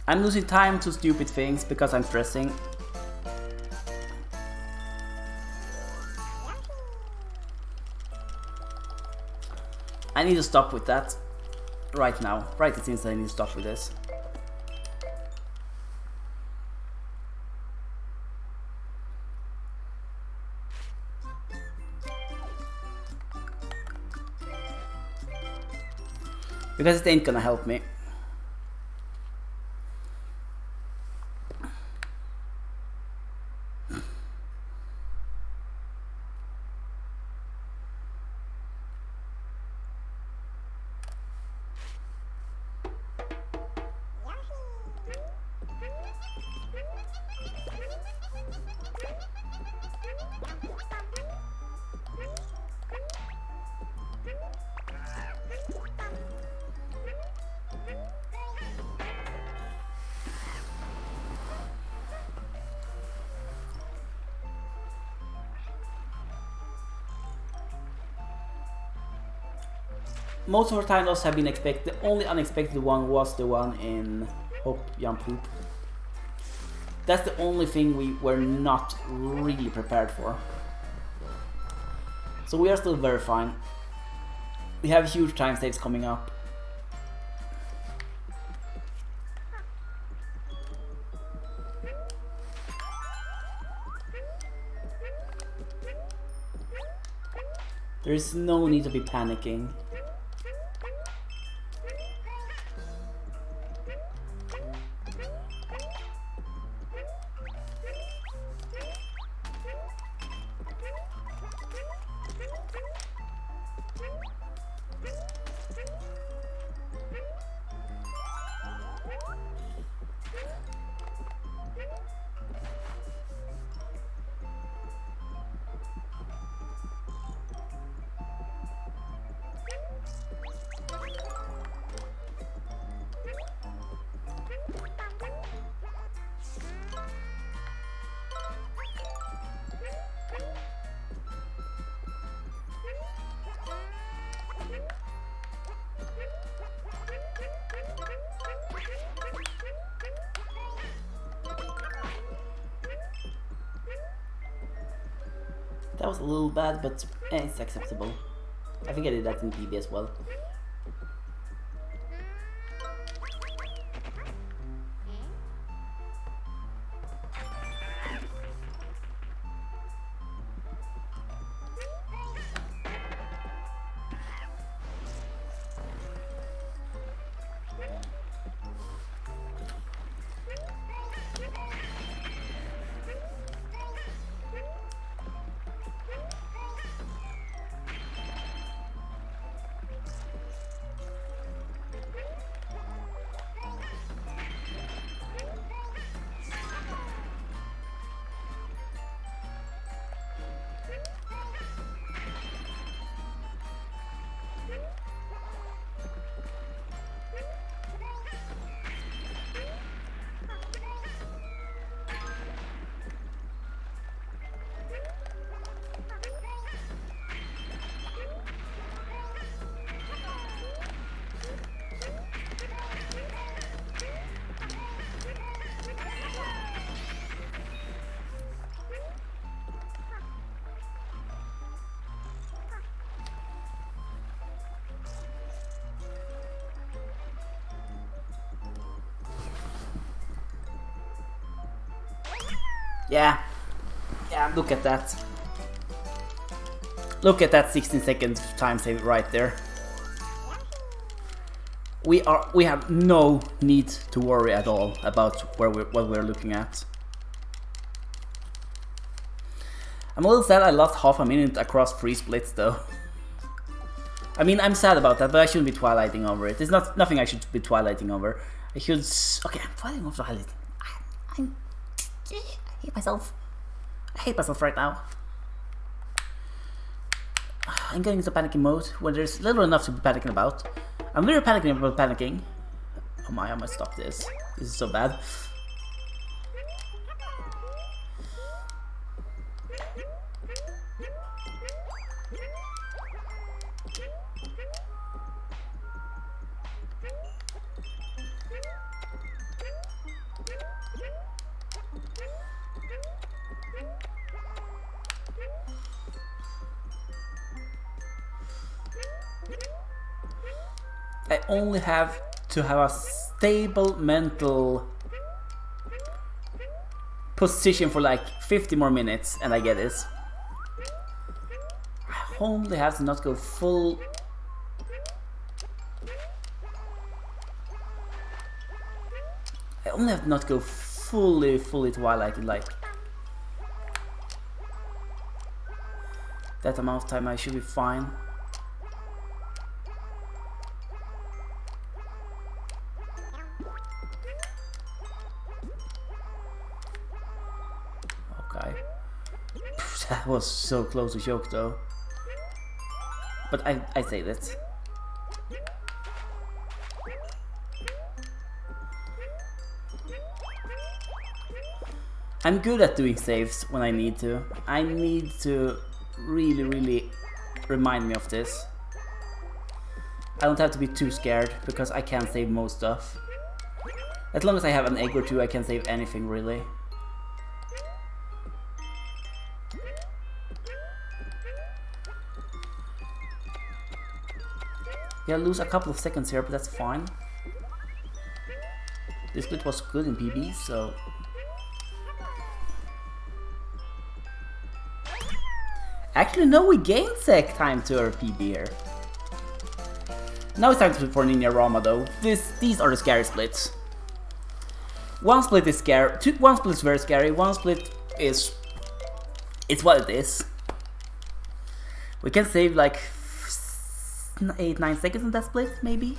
I'm losing time to stupid things because I'm stressing. I need to stop with that right now. Right, it seems I need to stop with this. Because it ain't gonna help me. Most of our titles have been expected. The only unexpected one was the one in Hop Jump Hoop. That's the only thing we were not really prepared for. So we are still very fine. We have huge time saves coming up. There is no need to be panicking. That was a little bad, but it's acceptable. I think I did that in PB as well. Yeah, look at that. Look at that 16-second time save right there. We have no need to worry at all about what we're looking at. I'm a little sad I lost half a minute across 3 splits though. I mean, I'm sad about that, but I shouldn't be twilighting over it. It's nothing I should be twilighting over. I should... Okay, I'm twilighting over twilighting. I hate myself. I hate myself right now. I'm getting into panicking mode when there's little enough to be panicking about. I'm literally panicking about panicking. Oh my, I must stop this. This is so bad. I only have to have a stable mental position for like 50 more minutes and I get this. I only have to not go full. I only have to not go fully Twilight in like that amount of time. I should be fine. Okay. That was so close to choke though. But I saved it. I'm good at doing saves when I need to. I need to really remind me of this. I don't have to be too scared because I can save most stuff. As long as I have an egg or two, I can save anything really. Yeah, lose a couple of seconds here, but that's fine. This split was good in PB, so... Actually, no, we gained sec time to our PB here. Now it's time for Ninja Rama though. These are the scary splits. One split is scary. One split is very scary. One split is... It's what it is. We can save like 8-9 seconds in that split, maybe?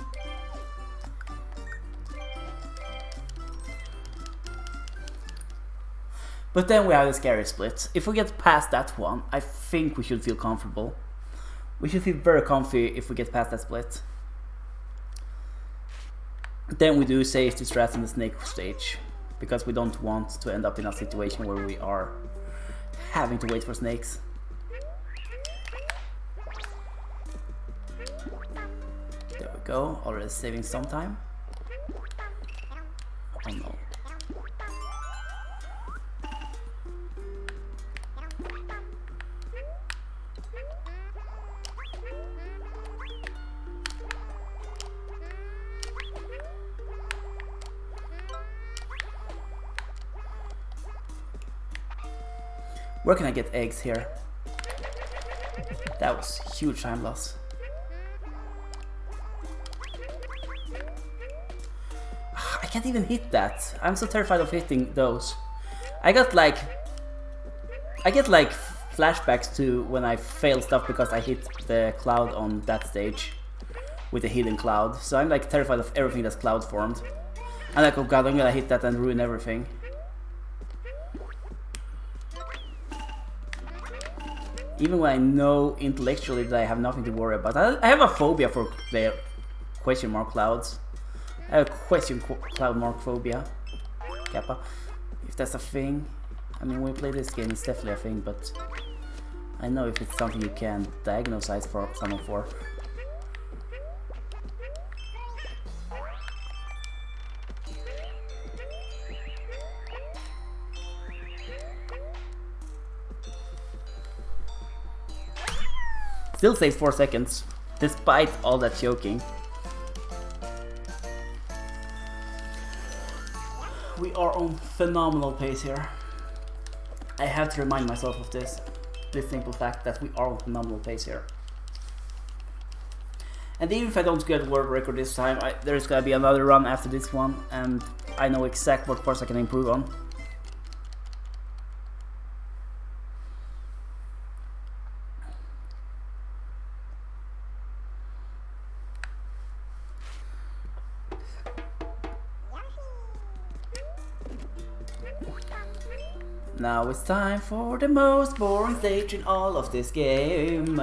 But then we have the scary split. If we get past that one, I think we should feel comfortable. We should feel very comfy if we get past that split. Then we do safety strats in the snake stage, because we don't want to end up in a situation where we are having to wait for snakes. There we go, already saving some time. Oh no. Where can I get eggs here? That was huge time loss. I can't even hit that. I'm so terrified of hitting those. I get like flashbacks to when I failed stuff because I hit the cloud on that stage with a hidden cloud. So I'm like terrified of everything that's cloud formed. I'm like, oh god, I'm gonna hit that and ruin everything. Even when I know intellectually that I have nothing to worry about. I have a phobia for the question mark clouds. I have a question cloud mark phobia. Kappa. If that's a thing. I mean, when we play this game, it's definitely a thing, but I know if it's something you can diagnose for someone for. Still saves 4 seconds, despite all that choking. We are on phenomenal pace here. I have to remind myself of this simple fact that we are on phenomenal pace here. And even if I don't get world record this time, there's gonna be another run after this one, and I know exactly what parts I can improve on. Now it's time for the most boring stage in all of this game.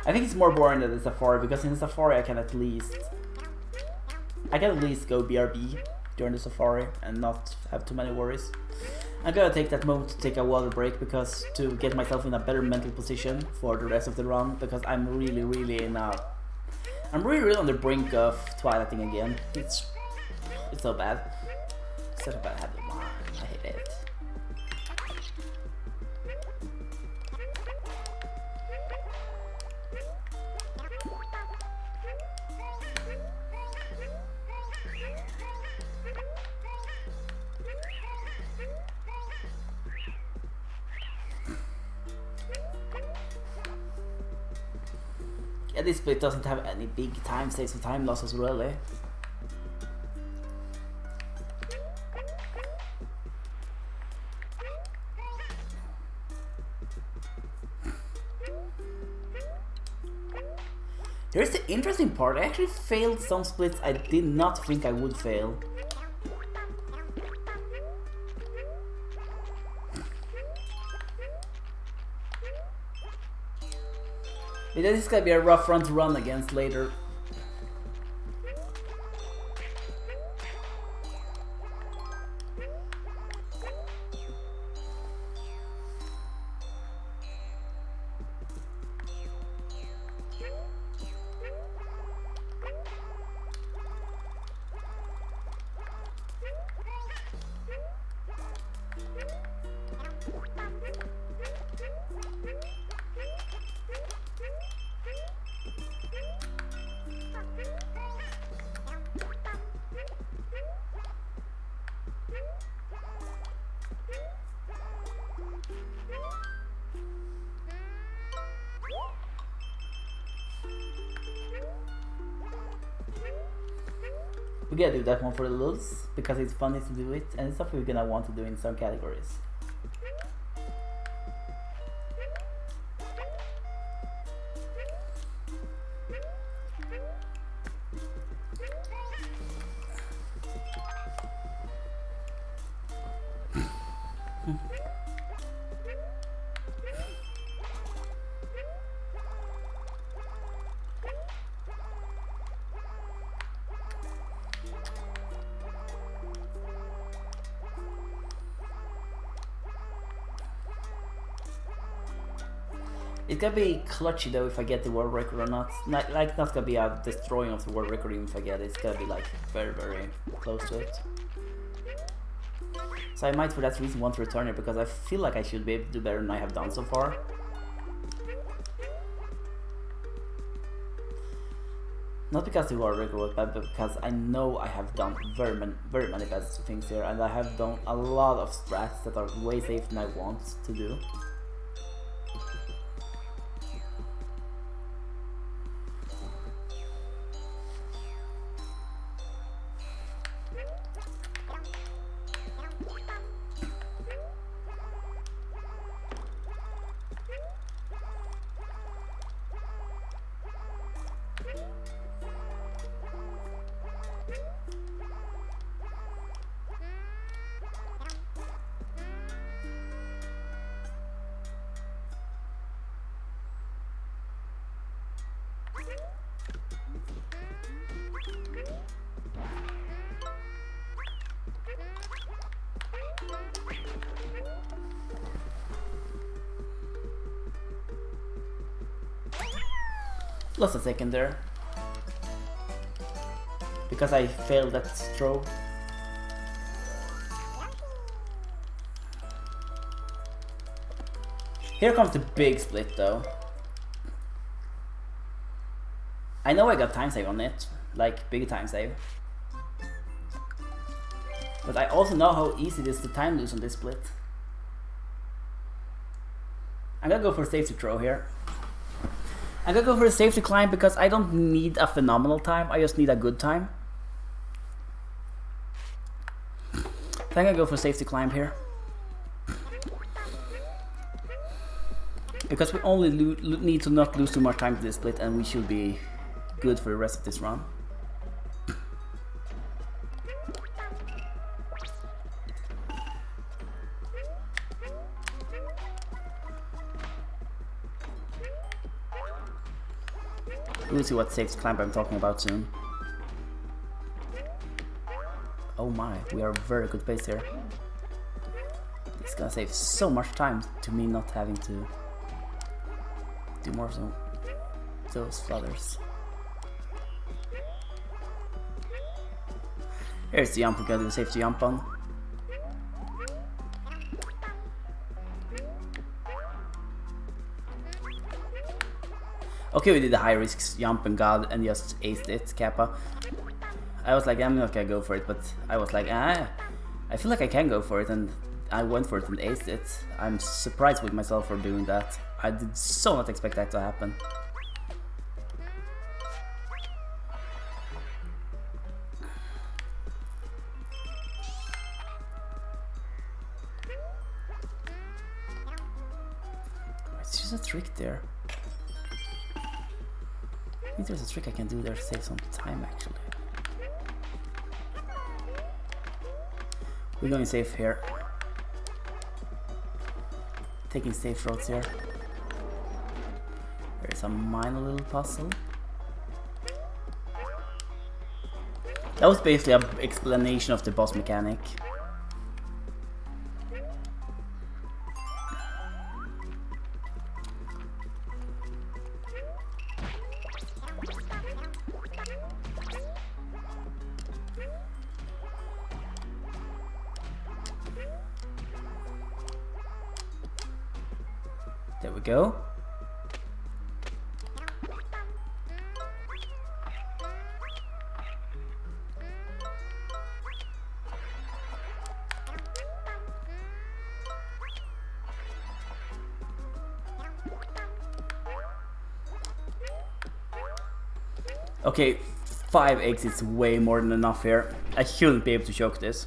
I think it's more boring than the Safari, because in the Safari I can at least go BRB during the Safari and not have too many worries. I'm gonna take that moment to take a water break, because to get myself in a better mental position for the rest of the run, because I'm really on the brink of twilighting again. It's so bad. Such a bad habit of mine. I hate it. Yeah, this split doesn't have any big time saves or time losses really. Here's the interesting part, I actually failed some splits I did not think I would fail. But this is gonna be a rough run to run against later. We gotta do that one for the lulz, because it's funny to do it, and it's something we're gonna want to do in some categories. It's gonna be clutchy though if I get the world record or not. Not gonna be a destroying of the world record even if I get it. It's gonna be like very close to it. So I might for that reason want to return it because I feel like I should be able to do better than I have done so far. Not because the world record was bad, but because I know I have done very many bad things here, and I have done a lot of strats that are way safer than I want to do. Lost a second there. Because I failed that throw. Here comes the big split though. I know I got time save on it, like big time save. But I also know how easy it is to time lose on this split. I'm gonna go for a safety throw here. I'm gonna go for a safety climb because I don't need a phenomenal time, I just need a good time. So I'm gonna go for a safety climb here. Because we only need to not lose too much time to this split and we should be good for the rest of this run. We'll see what safety climb I'm talking about soon. Oh my, we are very good pace here. It's gonna save so much time to me not having to do more of those flutters. Here's the jump we're gonna do the safety jump on. Okay, we did the high risk jump and got and just aced it, Kappa. I was like, I'm not gonna go for it, but I was like, I feel like I can go for it, and I went for it and aced it. I'm surprised with myself for doing that. I did so not expect that to happen. there's a trick there. I think there's a trick I can do there to save some time actually. We're going safe here. Taking safe roads here. There's a minor little puzzle. That was basically an explanation of the boss mechanic. There we go. Okay, 5 eggs is way more than enough here. I shouldn't be able to choke this.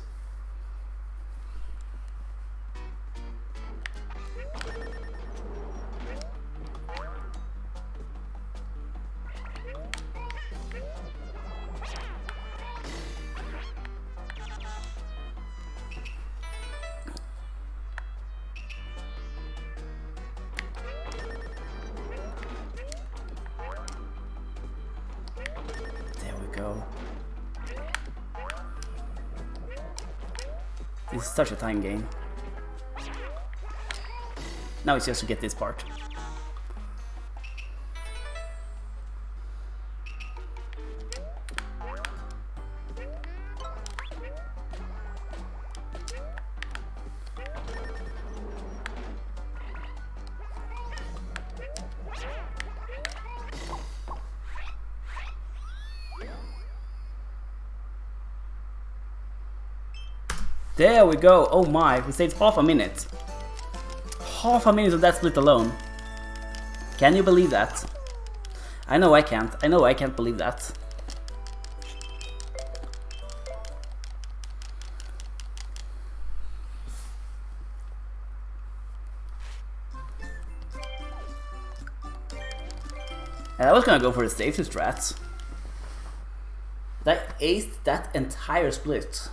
This is such a time game. Now it's just to get this part. There we go. Oh my, we saved half a minute. Half a minute of that split alone. Can you believe that? I know I can't. I know I can't believe that. And I was gonna go for the safety strat. That aced that entire split.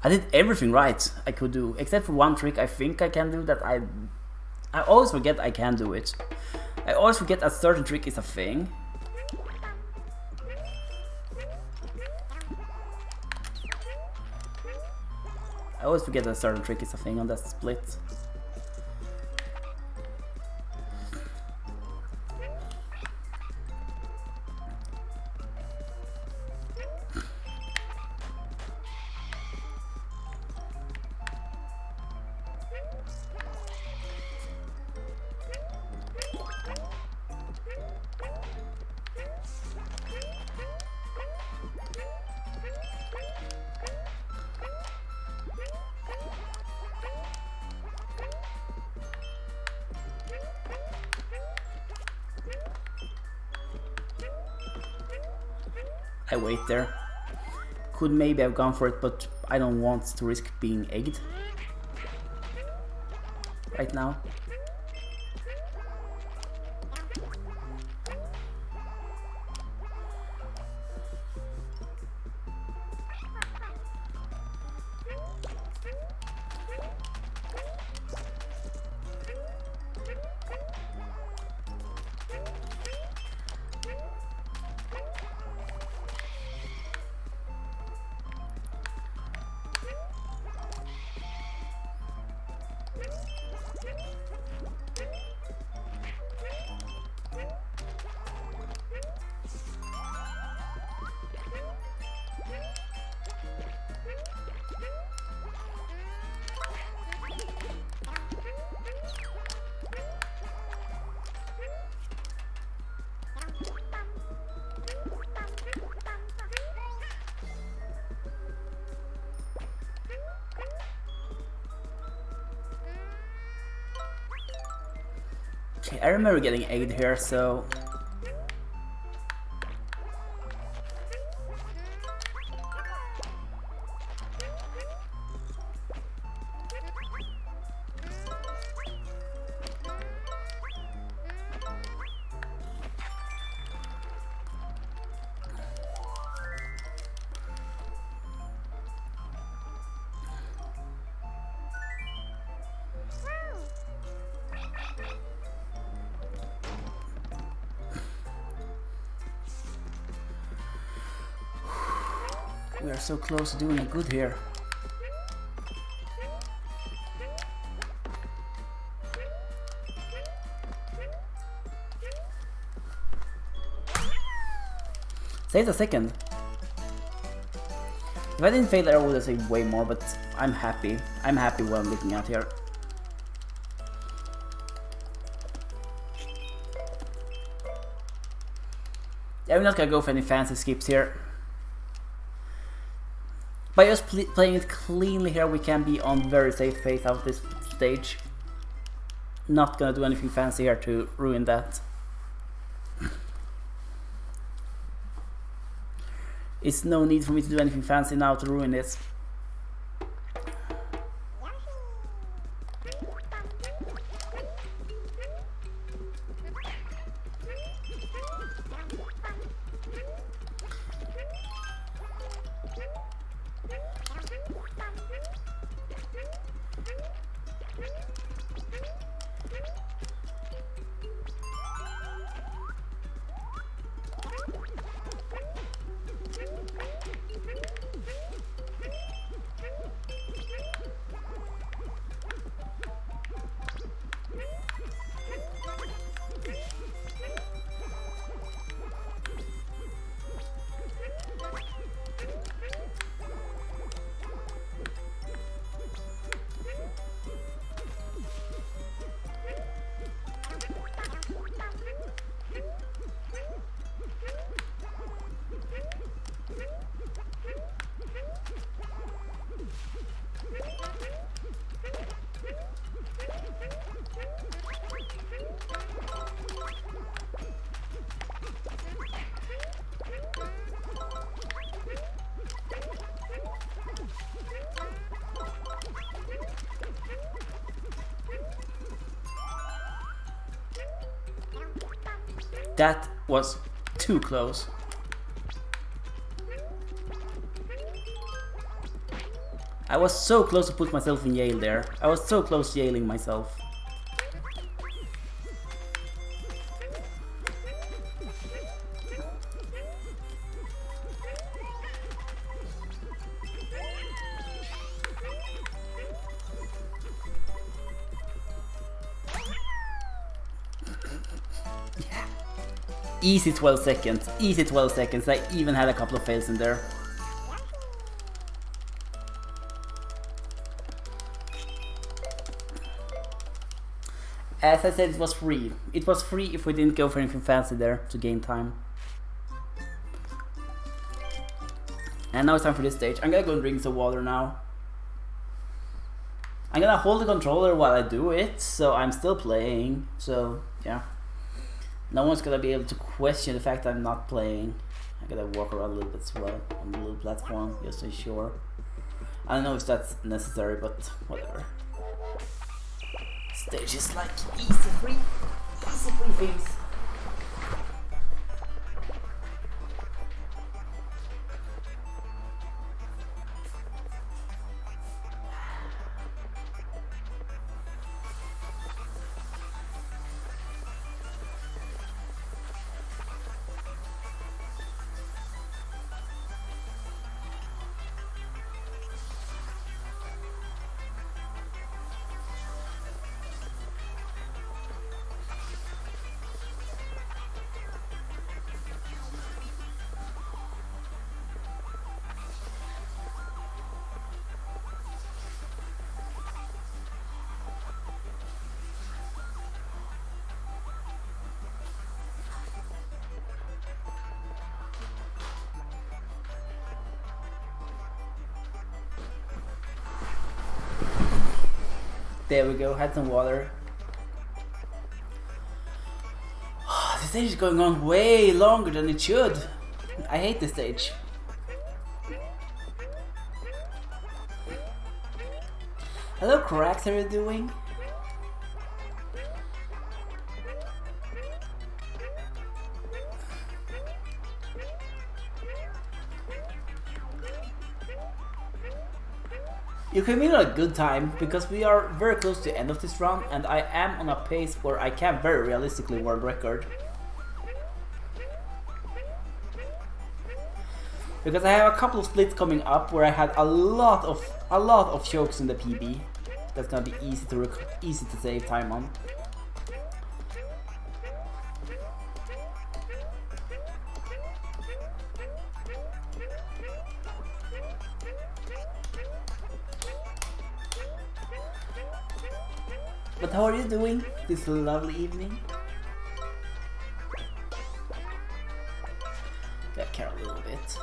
I did everything right I could do, except for one trick I think I can do that I always forget I can do it. I always forget a certain trick is a thing. I always forget a certain trick is a thing on that split. I wait there. Could maybe have gone for it, but I don't want to risk being egged right now. Okay, I remember getting egged here, so... We are so close to doing good here. Saved a second. If I didn't fail there, I would have saved way more, but I'm happy. I'm happy what I'm looking at here. Yeah, we're not gonna go for any fancy skips here. By just playing it cleanly here, we can be on very safe pace out this stage. Not gonna do anything fancy here to ruin that. It's no need for me to do anything fancy now to ruin this. That was too close. I was so close to put myself in jail there. I was so close to jailing myself. Easy 12 seconds, easy 12 seconds. I even had a couple of fails in there. As I said, it was free. It was free if we didn't go for anything fancy there to gain time. And now it's time for this stage. I'm gonna go and drink some water now. I'm gonna hold the controller while I do it, so I'm still playing. So, yeah. No one's gonna be able to question the fact that I'm not playing. I gotta walk around a little bit as well on the little platform, just to be sure. I don't know if that's necessary, but whatever. Stage is like easy free things. There we go, had some water. This stage is going on way longer than it should. I hate this stage. Hello Cracks, how are you doing? You came in at a good time, because we are very close to the end of this run, and I am on a pace where I can very realistically world record. Because I have a couple of splits coming up where I had a lot of chokes in the PB. That's gonna be easy to save time on. But how are you doing this lovely evening? Gotta care a little bit.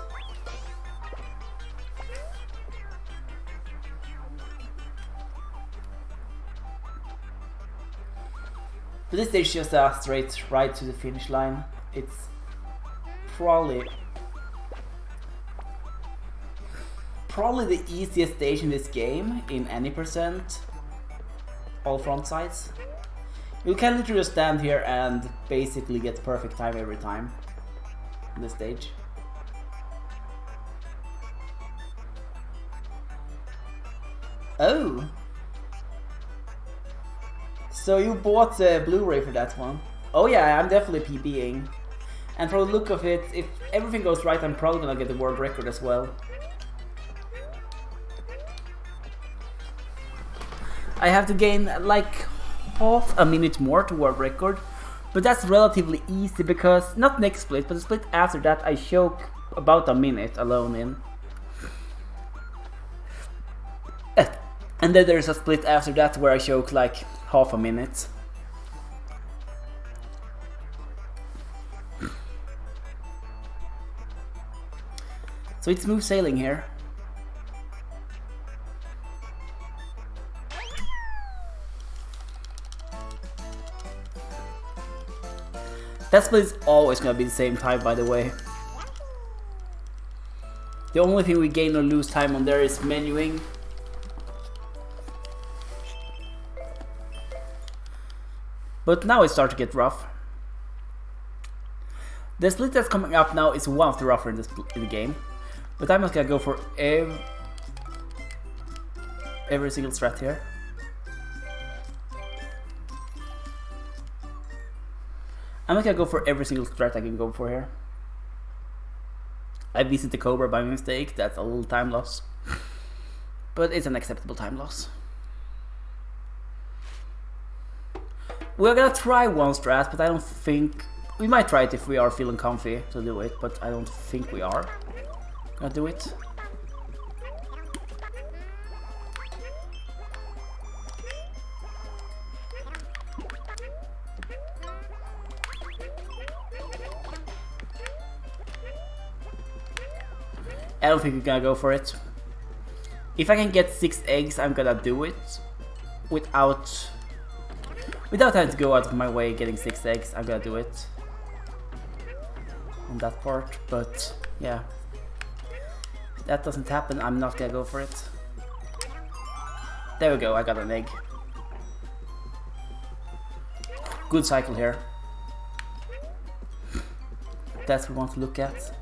But this stage is just a straight right to the finish line. It's probably the easiest stage in this game in any percent. All front sides. You can literally just stand here and basically get perfect time every time on this stage. Oh! So you bought the Blu-ray for that one? Oh yeah, I'm definitely PBing. And from the look of it, if everything goes right, I'm probably gonna get the world record as well. I have to gain like half a minute more to world record, but that's relatively easy because, not next split, but the split after that I choke about a minute alone in. And then there's a split after that where I choke like half a minute. So it's smooth sailing here. That split is always gonna be the same time, by the way. The only thing we gain or lose time on there is menuing. But now it starts to get rough. The split that's coming up now is one of the rougher in the game. But I'm not gonna go for every single strat here. I'm not gonna go for every single strat I can go for here. I visited the Cobra by mistake, that's a little time loss. But it's an acceptable time loss. We're gonna try one strat, but I don't think... We might try it if we are feeling comfy to do it, but I don't think we are gonna do it. I don't think we're gonna go for it. If I can get 6 eggs, I'm gonna do it. Without having to go out of my way getting 6 eggs, I'm gonna do it. On that part, but yeah. If that doesn't happen, I'm not gonna go for it. There we go, I got an egg. Good cycle here. That's what we want to look at.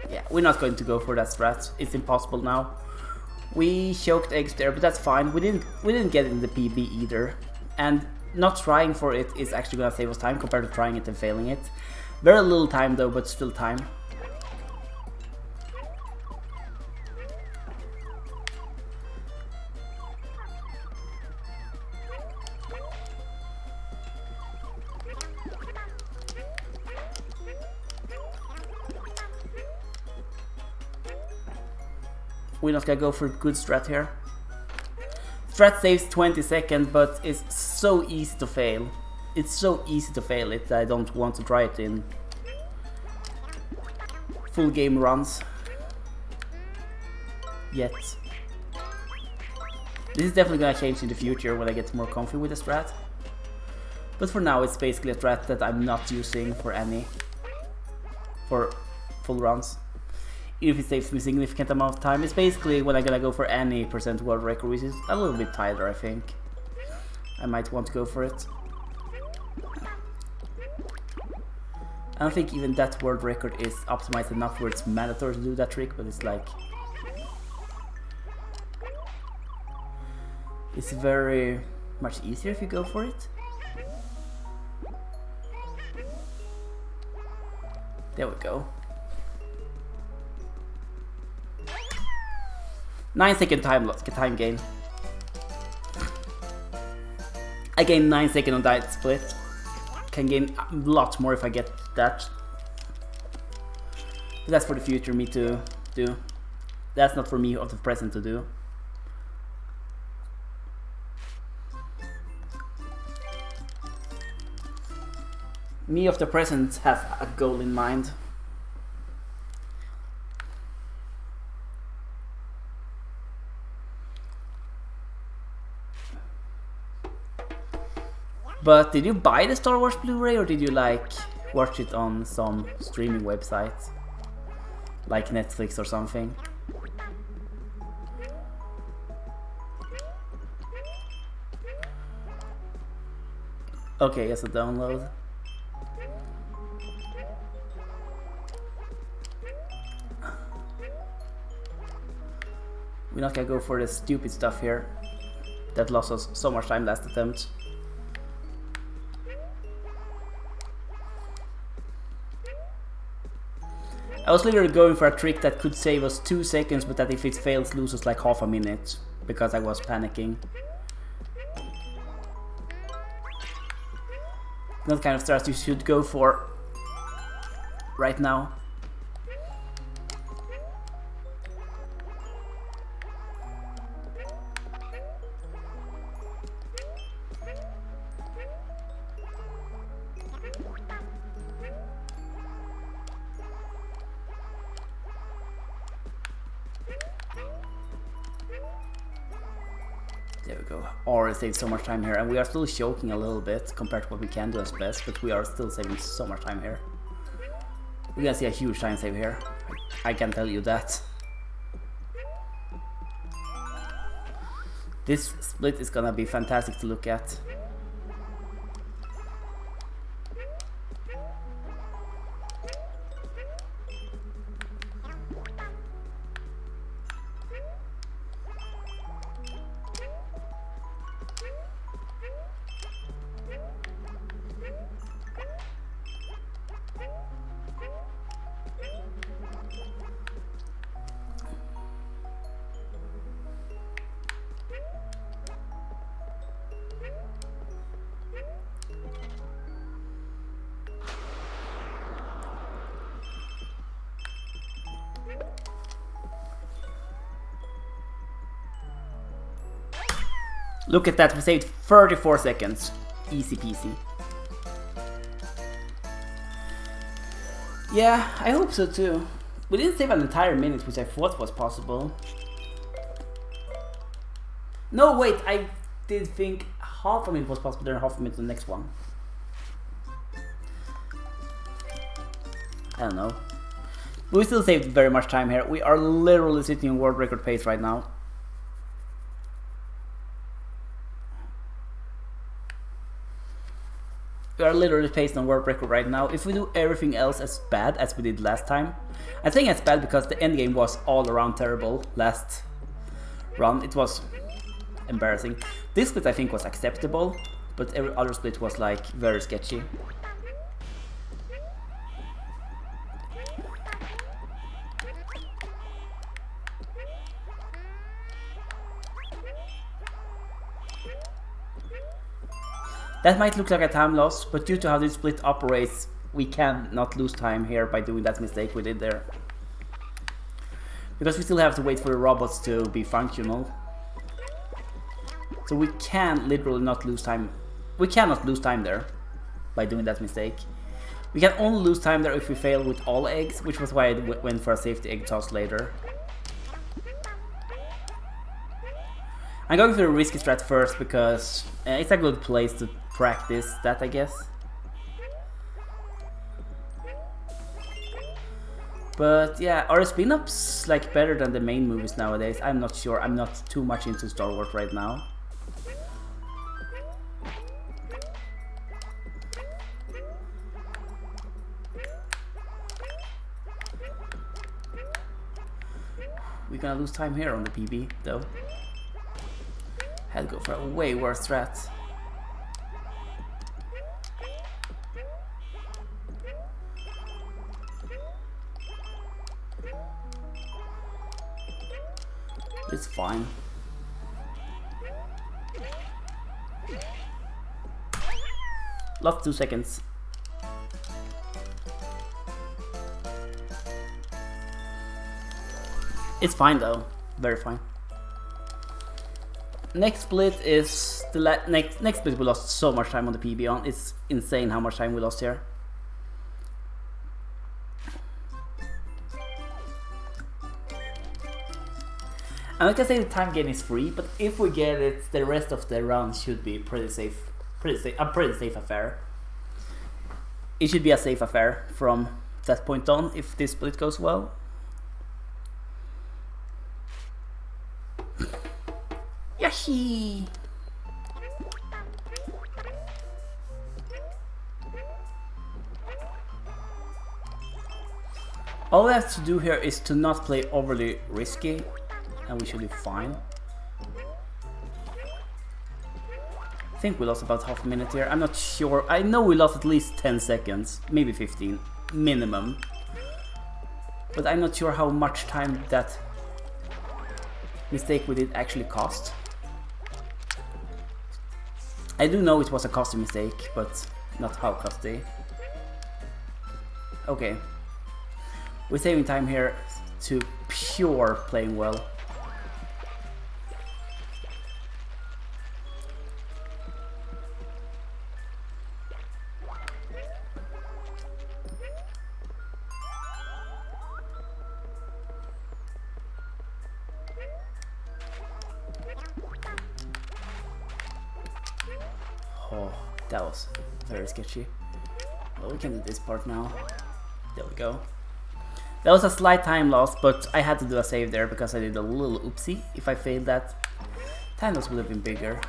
Yeah, we're not going to go for that strat. It's impossible now. We choked eggs there, but that's fine. We didn't get in the PB either. And not trying for it is actually gonna save us time compared to trying it and failing it. Very little time though, but still time. We're not gonna go for good strat here. Strat saves 20 seconds, but it's so easy to fail. It's so easy to fail it that I don't want to try it in full game runs yet. This is definitely gonna change in the future when I get more comfy with the strat. But for now it's basically a strat that I'm not using for full runs. If it saves me a significant amount of time, it's basically when I'm gonna go for any percent world record, which is a little bit tighter, I think. I might want to go for it. I don't think even that world record is optimized enough where it's mandatory to do that trick, but it's like... It's very much easier if you go for it. There we go. 9-second time gain. I gain 9 seconds on that split. Can gain a lot more if I get that. But that's for the future me to do. That's not for me of the present to do. Me of the present has a goal in mind. But did you buy the Star Wars Blu-ray or did you like watch it on some streaming website? Like Netflix or something? Okay, it's a download. We're not gonna go for the stupid stuff here. That lost us so much time last attempt. I was literally going for a trick that could save us 2 seconds, but that if it fails loses like half a minute, because I was panicking. Not kind of strat you should go for right now. There we go. Already saved so much time here, and we are still choking a little bit compared to what we can do as best, but we are still saving so much time here. We're gonna see a huge time save here. I can tell you that. This split is gonna be fantastic to look at. Look at that, we saved 34 seconds. Easy peasy. Yeah, I hope so too. We didn't save an entire minute, which I thought was possible. No, wait, I did think half a minute was possible, then half a minute to the next one. I don't know. But we still saved very much time here. We are literally sitting in world record pace right now. We are literally paced on world record right now. If we do everything else as bad as we did last time, I think it's bad because the endgame was all around terrible last run. It was embarrassing. This split I think was acceptable, but every other split was like very sketchy. That might look like a time loss, but due to how this split operates, we can not lose time here by doing that mistake we did there. Because we still have to wait for the robots to be functional. So we can literally not lose time. We cannot lose time there by doing that mistake. We can only lose time there if we fail with all eggs, which was why I went for a safety egg toss later. I'm going for the risky strat first because it's a good place to practice that, I guess. But yeah, are the spin-ups like better than the main movies nowadays? I'm not sure. I'm not too much into Star Wars right now. We're gonna lose time here on the PB though. Had to go for a way worse strat. It's fine. Last 2 seconds. It's fine though, very fine. Next split is the next split. We lost so much time on the PB on. It's insane how much time we lost here. I'm not gonna say the time gain is free, but if we get it, the rest of the run should be pretty safe. A pretty safe affair. It should be a safe affair from that point on if this split goes well. Yoshi! All we have to do here is to not play overly risky, and we should be fine. I think we lost about half a minute here. I'm not sure. I know we lost at least 10 seconds, maybe 15 minimum, but I'm not sure how much time that mistake we did actually cost. I do know it was a costly mistake, but not how costly. Okay, we're saving time here to pure playing well. Oh, that was very sketchy. Well, we can do this part now. There we go. That was a slight time loss, but I had to do a save there because I did a little oopsie. If I failed that, time loss would have been bigger.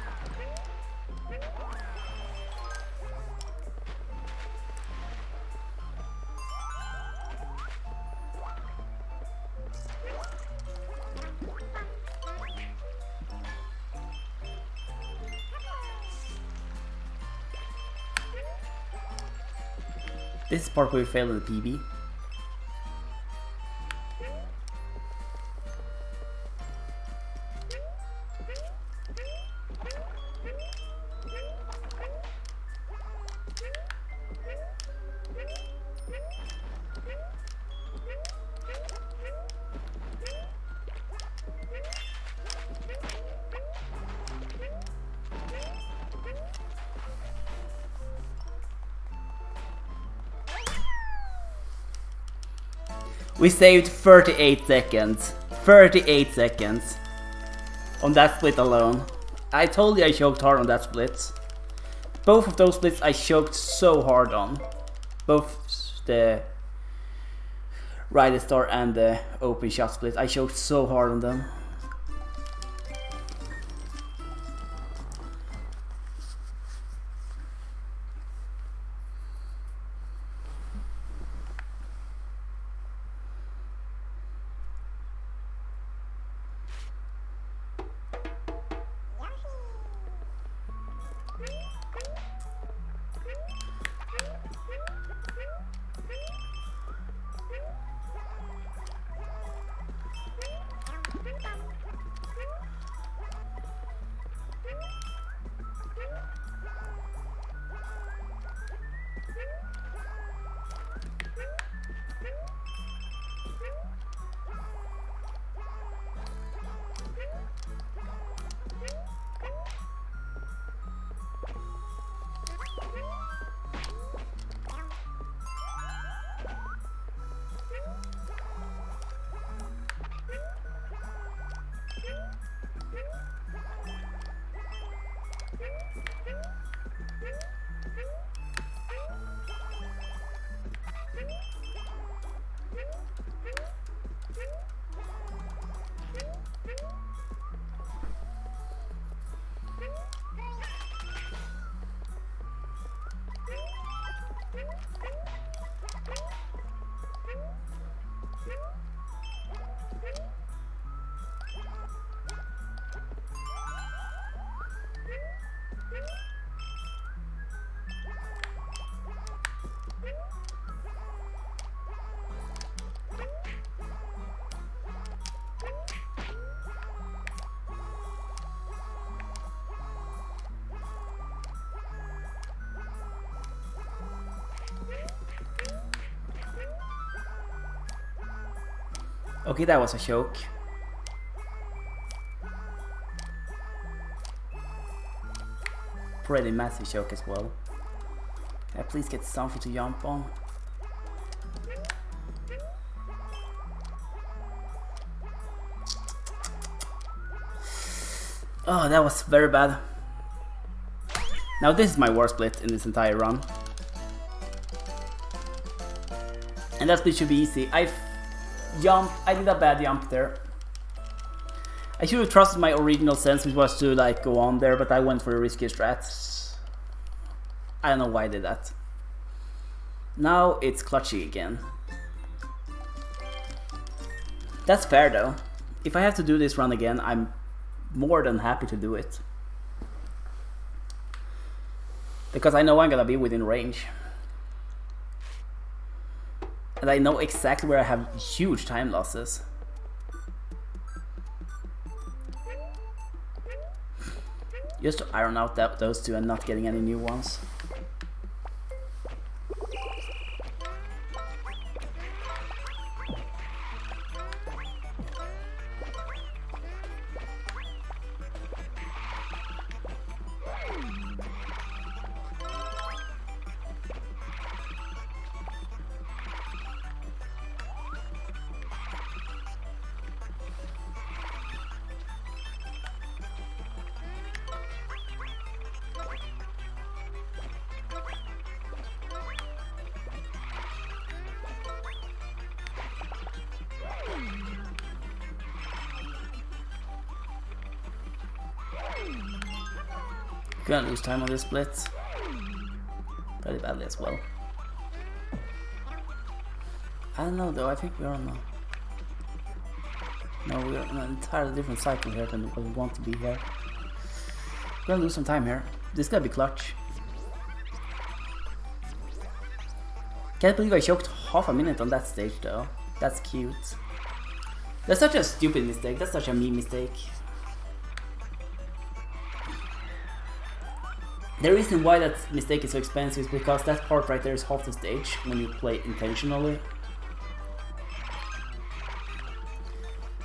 This is part where we failed in the PB. We saved 38 seconds. 38 seconds on that split alone. I told you I choked hard on that split. Both of those splits I choked so hard on. Both the Rider Star and the open shot split. I choked so hard on them. Okay, that was a choke. Pretty massive choke as well. Can I please get something to jump on? Oh, that was very bad. Now this is my worst split in this entire run. And that split should be easy. I did a bad jump there. I should have trusted my original sense, which was to like go on there, but I went for a risky strat. I don't know why I did that. Now it's clutchy again. That's fair though. If I have to do this run again, I'm more than happy to do it. Because I know I'm gonna be within range. And I know exactly where I have huge time losses. Just to iron out those two and not getting any new ones. Gonna lose time on this split. Pretty badly as well. I don't know though, I think we're on a... No, we're on an entirely different cycle here than what we want to be here. We're gonna lose some time here. This is gonna be clutch. Can't believe I choked half a minute on that stage though. That's cute. That's such a stupid mistake, that's such a me mistake. The reason why that mistake is so expensive is because that part right there is half the stage when you play intentionally.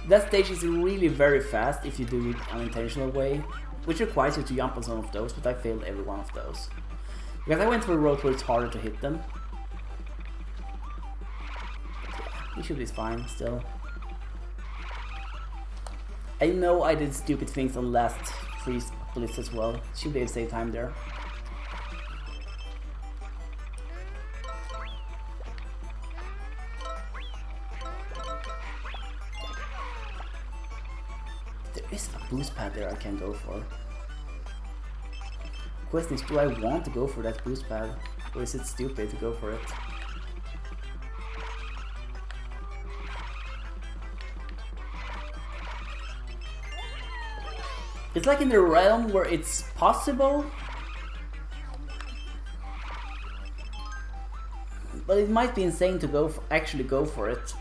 That stage is really very fast if you do it an unintentional way, which requires you to jump on some of those, but I failed every one of those. Because I went for a road where it's harder to hit them. Yeah, we should be fine still. I know I did stupid things on last 3 splits as well. Should be able to save time there. There is a boost pad there I can go for. Question is, do I want to go for that boost pad? Or is it stupid to go for it? It's like in the realm where it's possible, but it might be insane to go for, actually go for it.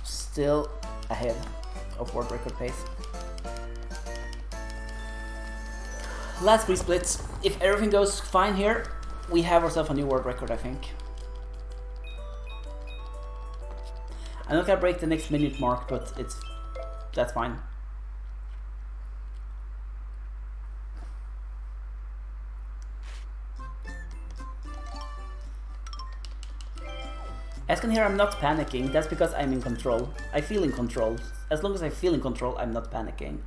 Still ahead of world record pace. Last 3 splits. If everything goes fine here, we have ourselves a new world record, I think. I'm not gonna break the next minute mark, but that's fine. As you can hear, I'm not panicking. That's because I'm in control. I feel in control. As long as I feel in control, I'm not panicking.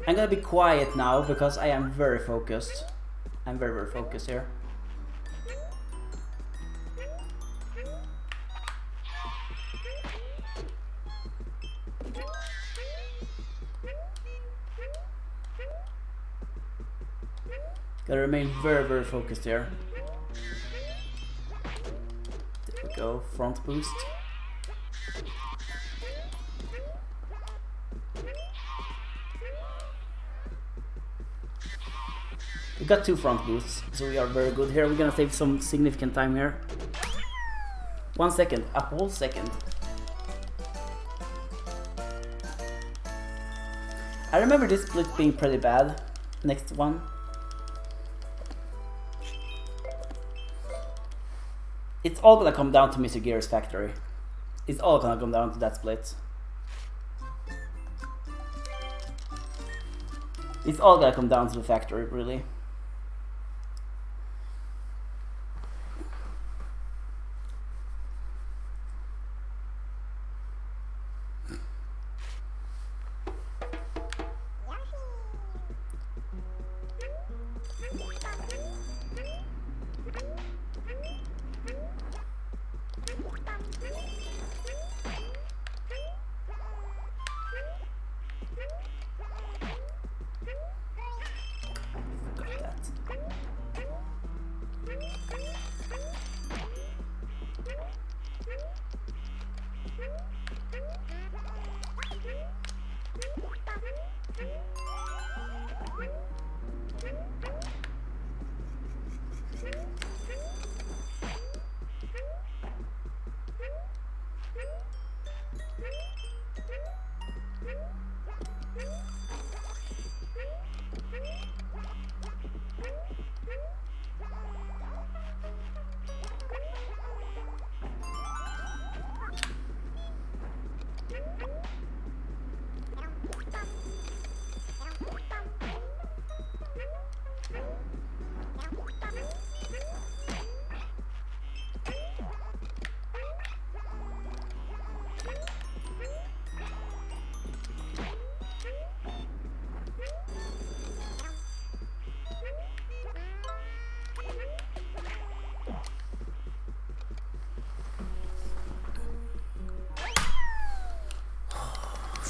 I'm gonna be quiet now because I am very focused. I'm very, very focused here. Gotta remain very, very focused here. There we go, front boost. We got 2 front boosts, so we are very good here. We're gonna save some significant time here. 1 second, a whole second. I remember this split being pretty bad. Next one. It's all gonna come down to Mr. Gear's factory. It's all gonna come down to that split. It's all gonna come down to the factory, really.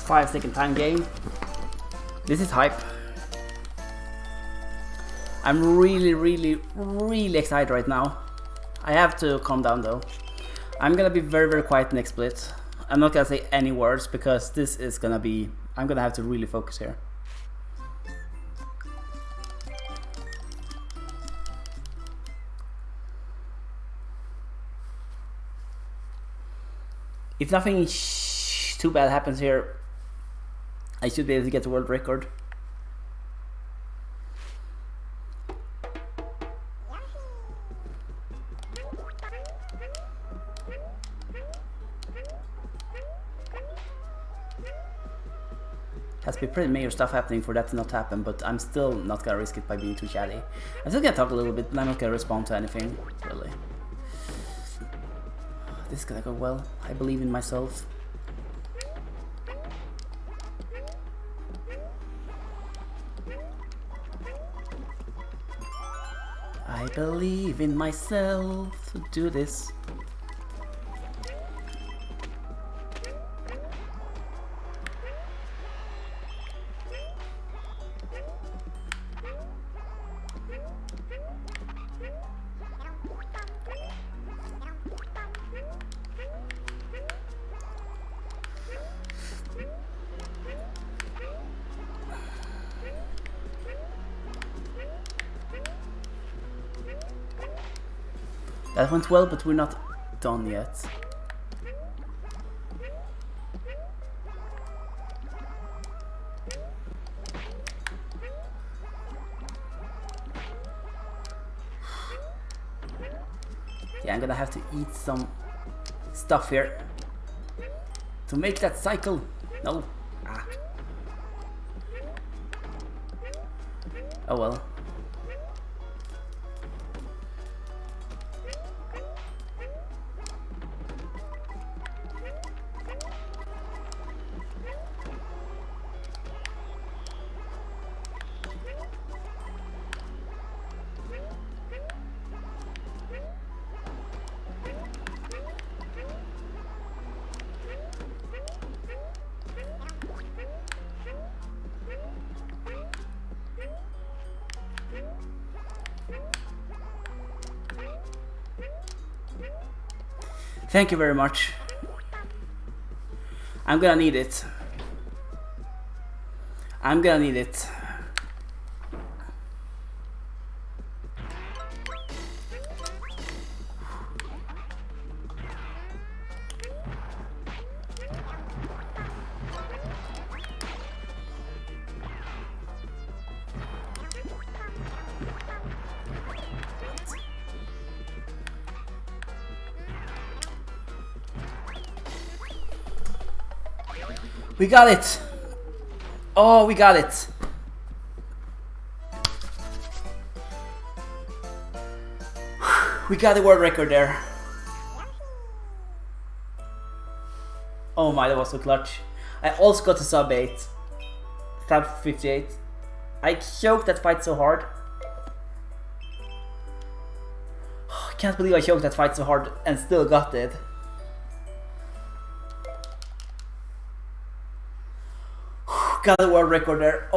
Five-second time game. This is hype. I'm really excited right now. I have to calm down though. I'm gonna be very quiet next split. I'm not gonna say any words because this is gonna be... I'm gonna have to really focus here. If nothing too bad happens here, I should be able to get the world record. Has to be pretty major stuff happening for that to not happen, but I'm still not gonna risk it by being too chatty. I'm still gonna talk a little bit, but I'm not gonna respond to anything, really. This is gonna go well. I believe in myself. I believe in myself to do this. That went well, but we're not done yet. Yeah, I'm gonna have to eat some stuff here to make that cycle. No. Ah. Oh well. Thank you very much. I'm gonna need it. I'm gonna need it. We got it! Oh, we got it! We got the world record there. Oh my, that was so clutch. I also got to sub 8. Sub 58. I choked that fight so hard. I can't believe I choked that fight so hard and still got it. Got the world record there.